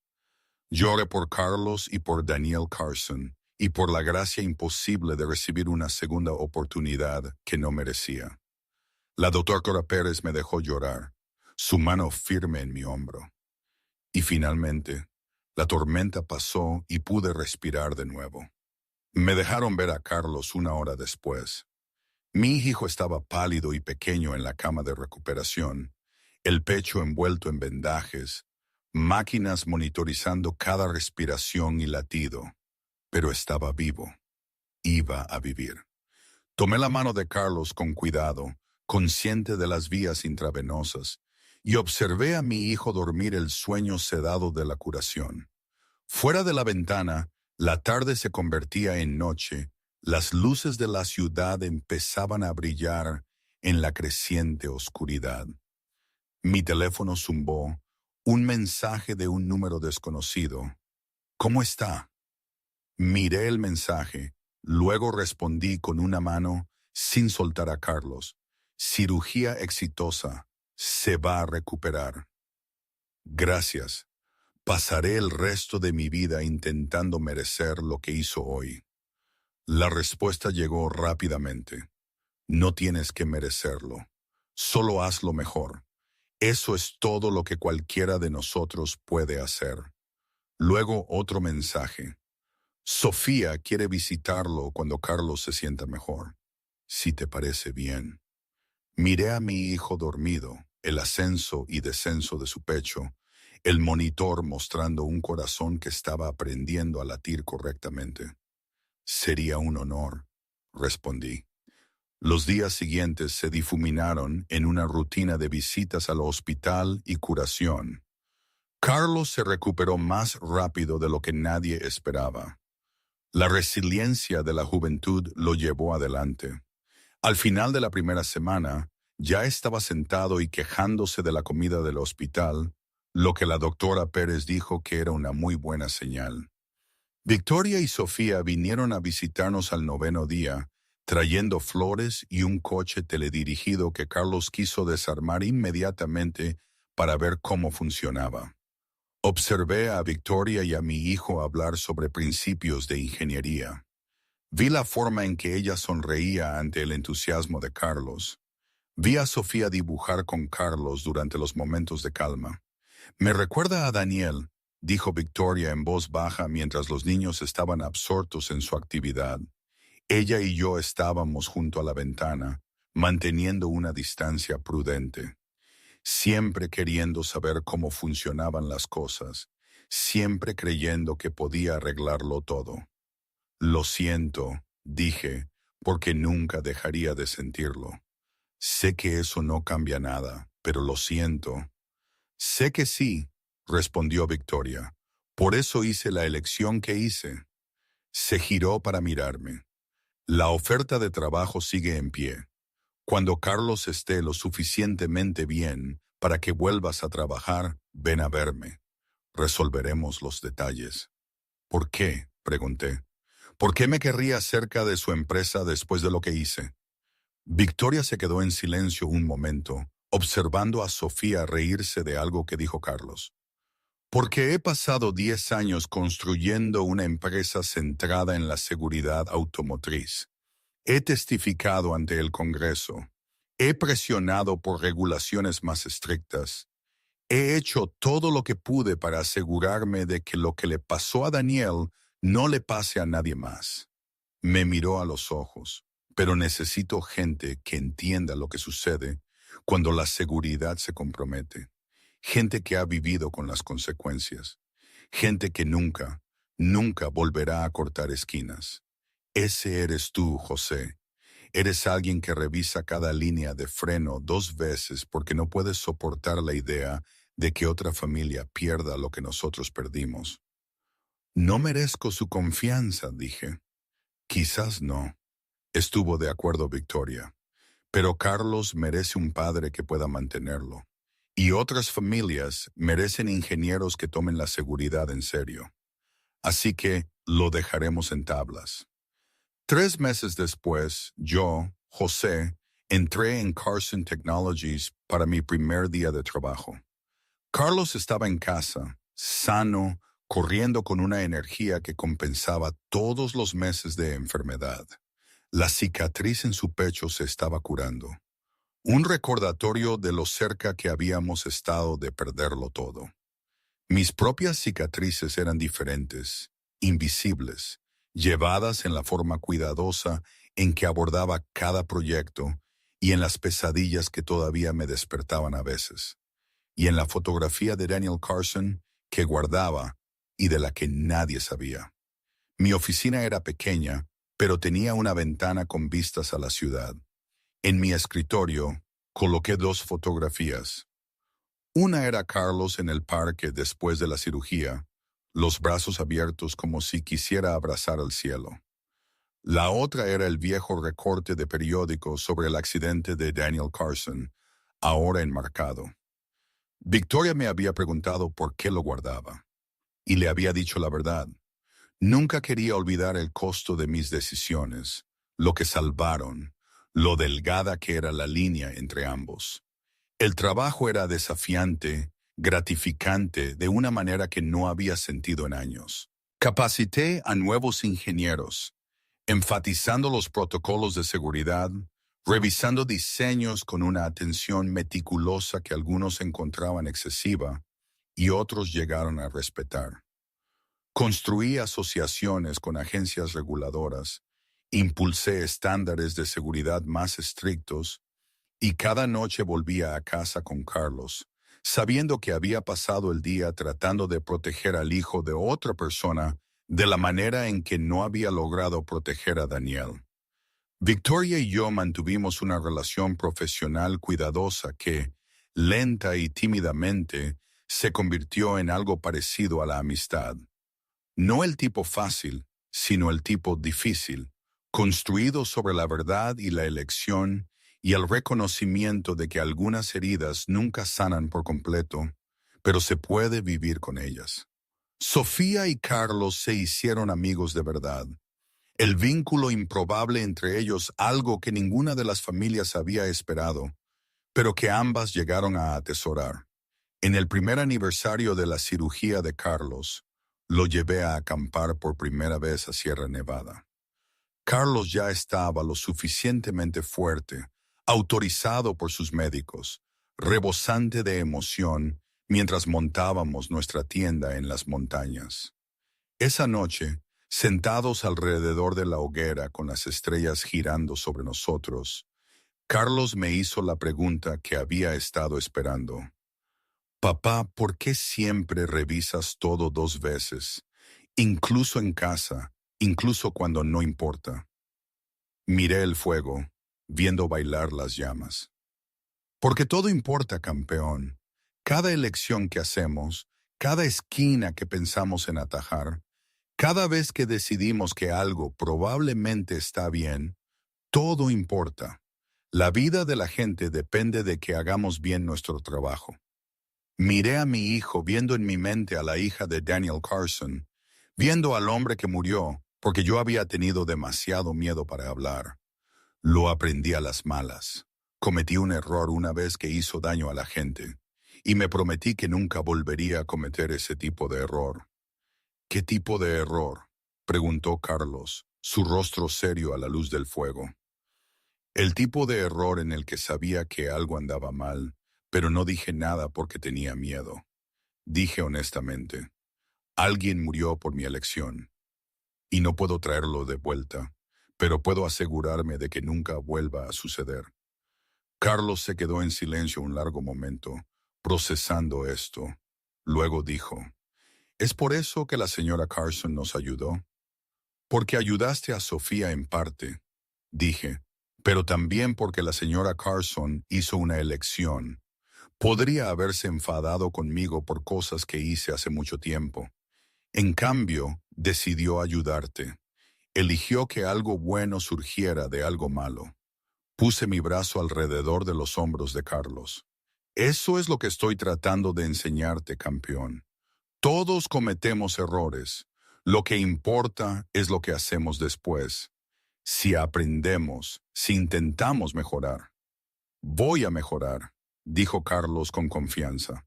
Lloré por Carlos y por Daniel Carson, y por la gracia imposible de recibir una segunda oportunidad que no merecía. La doctora Pérez me dejó llorar, su mano firme en mi hombro. Y finalmente, la tormenta pasó y pude respirar de nuevo. Me dejaron ver a Carlos una hora después. Mi hijo estaba pálido y pequeño en la cama de recuperación, el pecho envuelto en vendajes, máquinas monitorizando cada respiración y latido, pero estaba vivo. Iba a vivir. Tomé la mano de Carlos con cuidado, consciente de las vías intravenosas, y observé a mi hijo dormir el sueño sedado de la curación. Fuera de la ventana, la tarde se convertía en noche, las luces de la ciudad empezaban a brillar en la creciente oscuridad. Mi teléfono zumbó, un mensaje de un número desconocido. ¿Cómo está? Miré el mensaje, luego respondí con una mano, sin soltar a Carlos. Cirugía exitosa. Se va a recuperar. Gracias. Pasaré el resto de mi vida intentando merecer lo que hizo hoy. La respuesta llegó rápidamente. No tienes que merecerlo. Solo haz lo mejor. Eso es todo lo que cualquiera de nosotros puede hacer. Luego otro mensaje. Sofía quiere visitarlo cuando Carlos se sienta mejor. Si te parece bien. Miré a mi hijo dormido, el ascenso y descenso de su pecho, el monitor mostrando un corazón que estaba aprendiendo a latir correctamente. Sería un honor, respondí. Los días siguientes se difuminaron en una rutina de visitas al hospital y curación. Carlos se recuperó más rápido de lo que nadie esperaba. La resiliencia de la juventud lo llevó adelante. Al final de la primera semana, ya estaba sentado y quejándose de la comida del hospital, lo que la doctora Pérez dijo que era una muy buena señal. Victoria y Sofía vinieron a visitarnos al 9º día, trayendo flores y un coche teledirigido que Carlos quiso desarmar inmediatamente para ver cómo funcionaba. Observé a Victoria y a mi hijo hablar sobre principios de ingeniería. Vi la forma en que ella sonreía ante el entusiasmo de Carlos. Vi a Sofía dibujar con Carlos durante los momentos de calma. Me recuerda a Daniel, dijo Victoria en voz baja mientras los niños estaban absortos en su actividad. Ella y yo estábamos junto a la ventana, manteniendo una distancia prudente. Siempre queriendo saber cómo funcionaban las cosas, siempre creyendo que podía arreglarlo todo. Lo siento, dije, porque nunca dejaría de sentirlo. Sé que eso no cambia nada, pero lo siento. Sé que sí, respondió Victoria. Por eso hice la elección que hice. Se giró para mirarme. La oferta de trabajo sigue en pie. Cuando Carlos esté lo suficientemente bien para que vuelvas a trabajar, ven a verme. Resolveremos los detalles. ¿Por qué?, pregunté. ¿Por qué me querría cerca de su empresa después de lo que hice? Victoria se quedó en silencio un momento, observando a Sofía reírse de algo que dijo Carlos. Porque he pasado 10 años construyendo una empresa centrada en la seguridad automotriz. He testificado ante el Congreso. He presionado por regulaciones más estrictas. He hecho todo lo que pude para asegurarme de que lo que le pasó a Daniel no le pase a nadie más. Me miró a los ojos, pero necesito gente que entienda lo que sucede cuando la seguridad se compromete. Gente que ha vivido con las consecuencias. Gente que nunca volverá a cortar esquinas. Ese eres tú, José. Eres alguien que revisa cada línea de freno 2 veces porque no puedes soportar la idea de que otra familia pierda lo que nosotros perdimos. No merezco su confianza, dije. Quizás no. Estuvo de acuerdo Victoria. Pero Carlos merece un padre que pueda mantenerlo. Y otras familias merecen ingenieros que tomen la seguridad en serio. Así que lo dejaremos en tablas. 3 meses después, yo, José, entré en Carson Technologies para mi primer día de trabajo. Carlos estaba en casa, sano, corriendo con una energía que compensaba todos los meses de enfermedad. La cicatriz en su pecho se estaba curando. Un recordatorio de lo cerca que habíamos estado de perderlo todo. Mis propias cicatrices eran diferentes, invisibles, llevadas en la forma cuidadosa en que abordaba cada proyecto y en las pesadillas que todavía me despertaban a veces, y en la fotografía de Daniel Carson que guardaba y de la que nadie sabía. Mi oficina era pequeña, pero tenía una ventana con vistas a la ciudad. En mi escritorio coloqué 2 fotografías. Una era Carlos en el parque después de la cirugía, los brazos abiertos como si quisiera abrazar al cielo. La otra era el viejo recorte de periódico sobre el accidente de Daniel Carson, ahora enmarcado. Victoria me había preguntado por qué lo guardaba, y le había dicho la verdad. Nunca quería olvidar el costo de mis decisiones, lo que salvaron, lo delgada que era la línea entre ambos. El trabajo era desafiante, gratificante, de una manera que no había sentido en años. Capacité a nuevos ingenieros, enfatizando los protocolos de seguridad, revisando diseños con una atención meticulosa que algunos encontraban excesiva y otros llegaron a respetar. Construí asociaciones con agencias reguladoras, impulsé estándares de seguridad más estrictos y cada noche volvía a casa con Carlos, sabiendo que había pasado el día tratando de proteger al hijo de otra persona de la manera en que no había logrado proteger a Daniel. Victoria y yo mantuvimos una relación profesional cuidadosa que, lenta y tímidamente, se convirtió en algo parecido a la amistad. No el tipo fácil, sino el tipo difícil, construido sobre la verdad y la elección y el reconocimiento de que algunas heridas nunca sanan por completo, pero se puede vivir con ellas. Sofía y Carlos se hicieron amigos de verdad. El vínculo improbable entre ellos, algo que ninguna de las familias había esperado, pero que ambas llegaron a atesorar. En el primer aniversario de la cirugía de Carlos, lo llevé a acampar por primera vez a Sierra Nevada. Carlos ya estaba lo suficientemente fuerte, autorizado por sus médicos, rebosante de emoción mientras montábamos nuestra tienda en las montañas. Esa noche, sentados alrededor de la hoguera con las estrellas girando sobre nosotros, Carlos me hizo la pregunta que había estado esperando. Papá, ¿por qué siempre revisas todo 2 veces, incluso en casa, incluso cuando no importa? Miré el fuego, viendo bailar las llamas. Porque todo importa, campeón. Cada elección que hacemos, cada esquina que pensamos en atajar, cada vez que decidimos que algo probablemente está bien, todo importa. La vida de la gente depende de que hagamos bien nuestro trabajo. Miré a mi hijo viendo en mi mente a la hija de Daniel Carson, viendo al hombre que murió porque yo había tenido demasiado miedo para hablar. Lo aprendí a las malas. Cometí un error una vez que hizo daño a la gente, y me prometí que nunca volvería a cometer ese tipo de error. ¿Qué tipo de error?, preguntó Carlos, su rostro serio a la luz del fuego. El tipo de error en el que sabía que algo andaba mal, pero no dije nada porque tenía miedo. Dije honestamente, alguien murió por mi elección, y no puedo traerlo de vuelta, pero puedo asegurarme de que nunca vuelva a suceder. Carlos se quedó en silencio un largo momento, procesando esto. Luego dijo, ¿es por eso que la señora Carson nos ayudó? Porque ayudaste a Sofía en parte, dije, pero también porque la señora Carson hizo una elección. Podría haberse enfadado conmigo por cosas que hice hace mucho tiempo. En cambio, decidió ayudarte. Eligió que algo bueno surgiera de algo malo. Puse mi brazo alrededor de los hombros de Carlos. Eso es lo que estoy tratando de enseñarte, campeón. Todos cometemos errores. Lo que importa es lo que hacemos después. Si aprendemos, si intentamos mejorar. Voy a mejorar, dijo Carlos con confianza.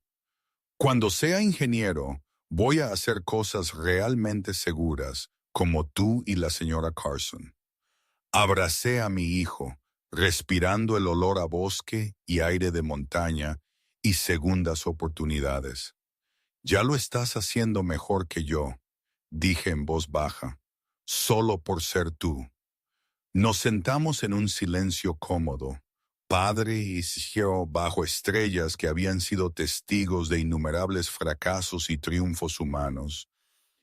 Cuando sea ingeniero, voy a hacer cosas realmente seguras, como tú y la señora Carson. Abracé a mi hijo, respirando el olor a bosque y aire de montaña y segundas oportunidades. Ya lo estás haciendo mejor que yo, dije en voz baja, solo por ser tú. Nos sentamos en un silencio cómodo, padre y hijo bajo estrellas que habían sido testigos de innumerables fracasos y triunfos humanos,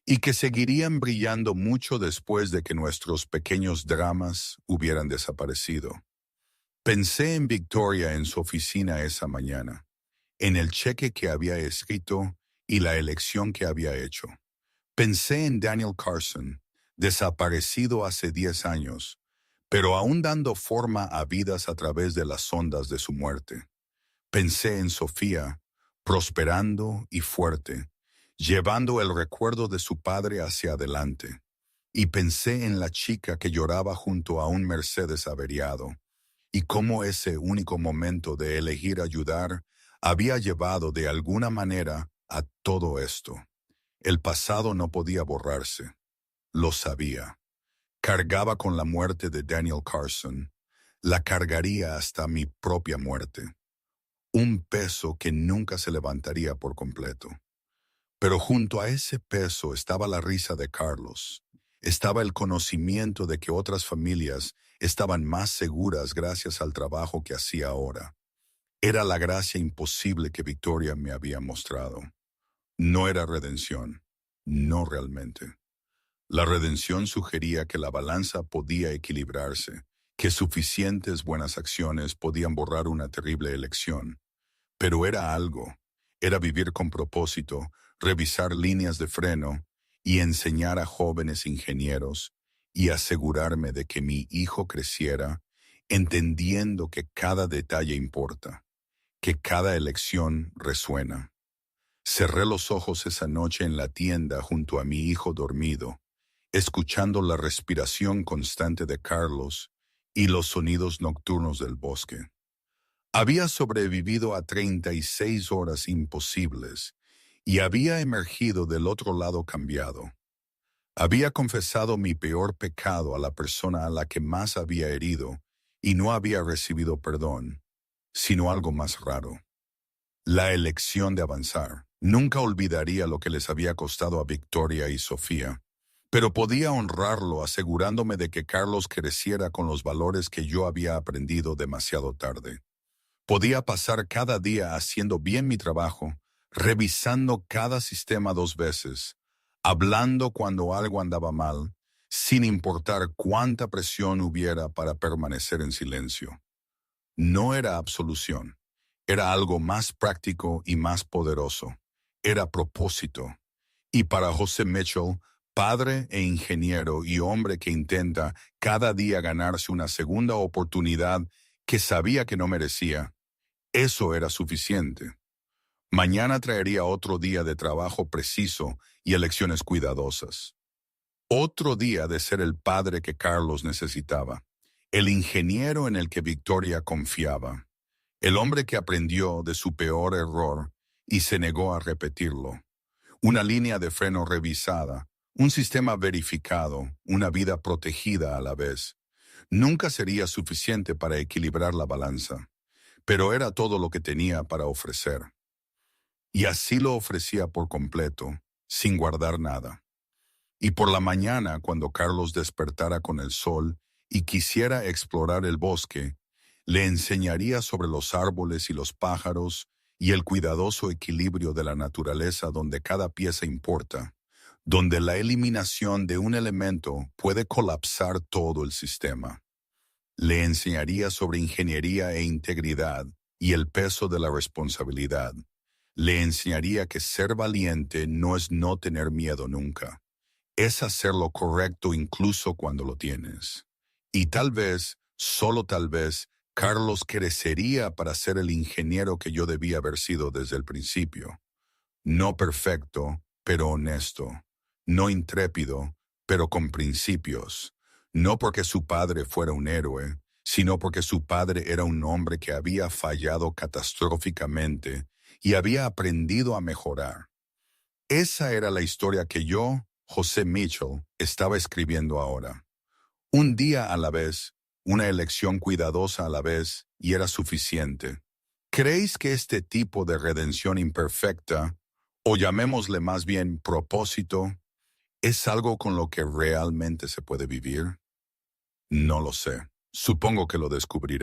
y que seguirían brillando mucho después de que nuestros pequeños dramas hubieran desaparecido. Pensé en Victoria en su oficina esa mañana, en el cheque que había escrito y la elección que había hecho. Pensé en Daniel Carson, desaparecido hace 10 años, pero aún dando forma a vidas a través de las ondas de su muerte. Pensé en Sofía, prosperando y fuerte, llevando el recuerdo de su padre hacia adelante. Y pensé en la chica que lloraba junto a un Mercedes averiado, y cómo ese único momento de elegir ayudar había llevado de alguna manera a todo esto. El pasado no podía borrarse. Lo sabía. Cargaba con la muerte de Daniel Carson. La cargaría hasta mi propia muerte. Un peso que nunca se levantaría por completo. Pero junto a ese peso estaba la risa de Carlos. Estaba el conocimiento de que otras familias estaban más seguras gracias al trabajo que hacía ahora. Era la gracia imposible que Victoria me había mostrado. No era redención. No realmente. La redención sugería que la balanza podía equilibrarse, que suficientes buenas acciones podían borrar una terrible elección. Pero era algo. Era vivir con propósito, revisar líneas de freno y enseñar a jóvenes ingenieros y asegurarme de que mi hijo creciera entendiendo que cada detalle importa, que cada elección resuena. Cerré los ojos esa noche en la tienda junto a mi hijo dormido, escuchando la respiración constante de Carlos y los sonidos nocturnos del bosque. Había sobrevivido a 36 horas imposibles y había emergido del otro lado cambiado. Había confesado mi peor pecado a la persona a la que más había herido y no había recibido perdón, sino algo más raro. La elección de avanzar. Nunca olvidaría lo que les había costado a Victoria y Sofía, pero podía honrarlo asegurándome de que Carlos creciera con los valores que yo había aprendido demasiado tarde. Podía pasar cada día haciendo bien mi trabajo, revisando cada sistema 2 veces, hablando cuando algo andaba mal, sin importar cuánta presión hubiera para permanecer en silencio. No era absolución, era algo más práctico y más poderoso. Era propósito. Y para José Mitchell, padre e ingeniero y hombre que intenta cada día ganarse una segunda oportunidad que sabía que no merecía, eso era suficiente. Mañana traería otro día de trabajo preciso y elecciones cuidadosas. Otro día de ser el padre que Carlos necesitaba, el ingeniero en el que Victoria confiaba, el hombre que aprendió de su peor error y se negó a repetirlo. Una línea de freno revisada, Un sistema verificado, una vida protegida a la vez, nunca sería suficiente para equilibrar la balanza, pero era todo lo que tenía para ofrecer. Y así lo ofrecía por completo, sin guardar nada. Y por la mañana, cuando Carlos despertara con el sol y quisiera explorar el bosque, le enseñaría sobre los árboles y los pájaros y el cuidadoso equilibrio de la naturaleza donde cada pieza importa, donde la eliminación de un elemento puede colapsar todo el sistema. Le enseñaría sobre ingeniería e integridad y el peso de la responsabilidad. Le enseñaría que ser valiente no es no tener miedo nunca. Es hacer lo correcto incluso cuando lo tienes. Y tal vez, solo tal vez, Carlos crecería para ser el ingeniero que yo debía haber sido desde el principio. No perfecto, pero honesto. No intrépido, pero con principios. No porque su padre fuera un héroe, sino porque su padre era un hombre que había fallado catastróficamente y había aprendido a mejorar. Esa era la historia que yo, José Mitchell, estaba escribiendo ahora. Un día a la vez, una elección cuidadosa a la vez, y era suficiente. ¿Creéis que este tipo de redención imperfecta, o llamémosle más bien propósito, es algo con lo que realmente se puede vivir? No lo sé. Supongo que lo descubriré.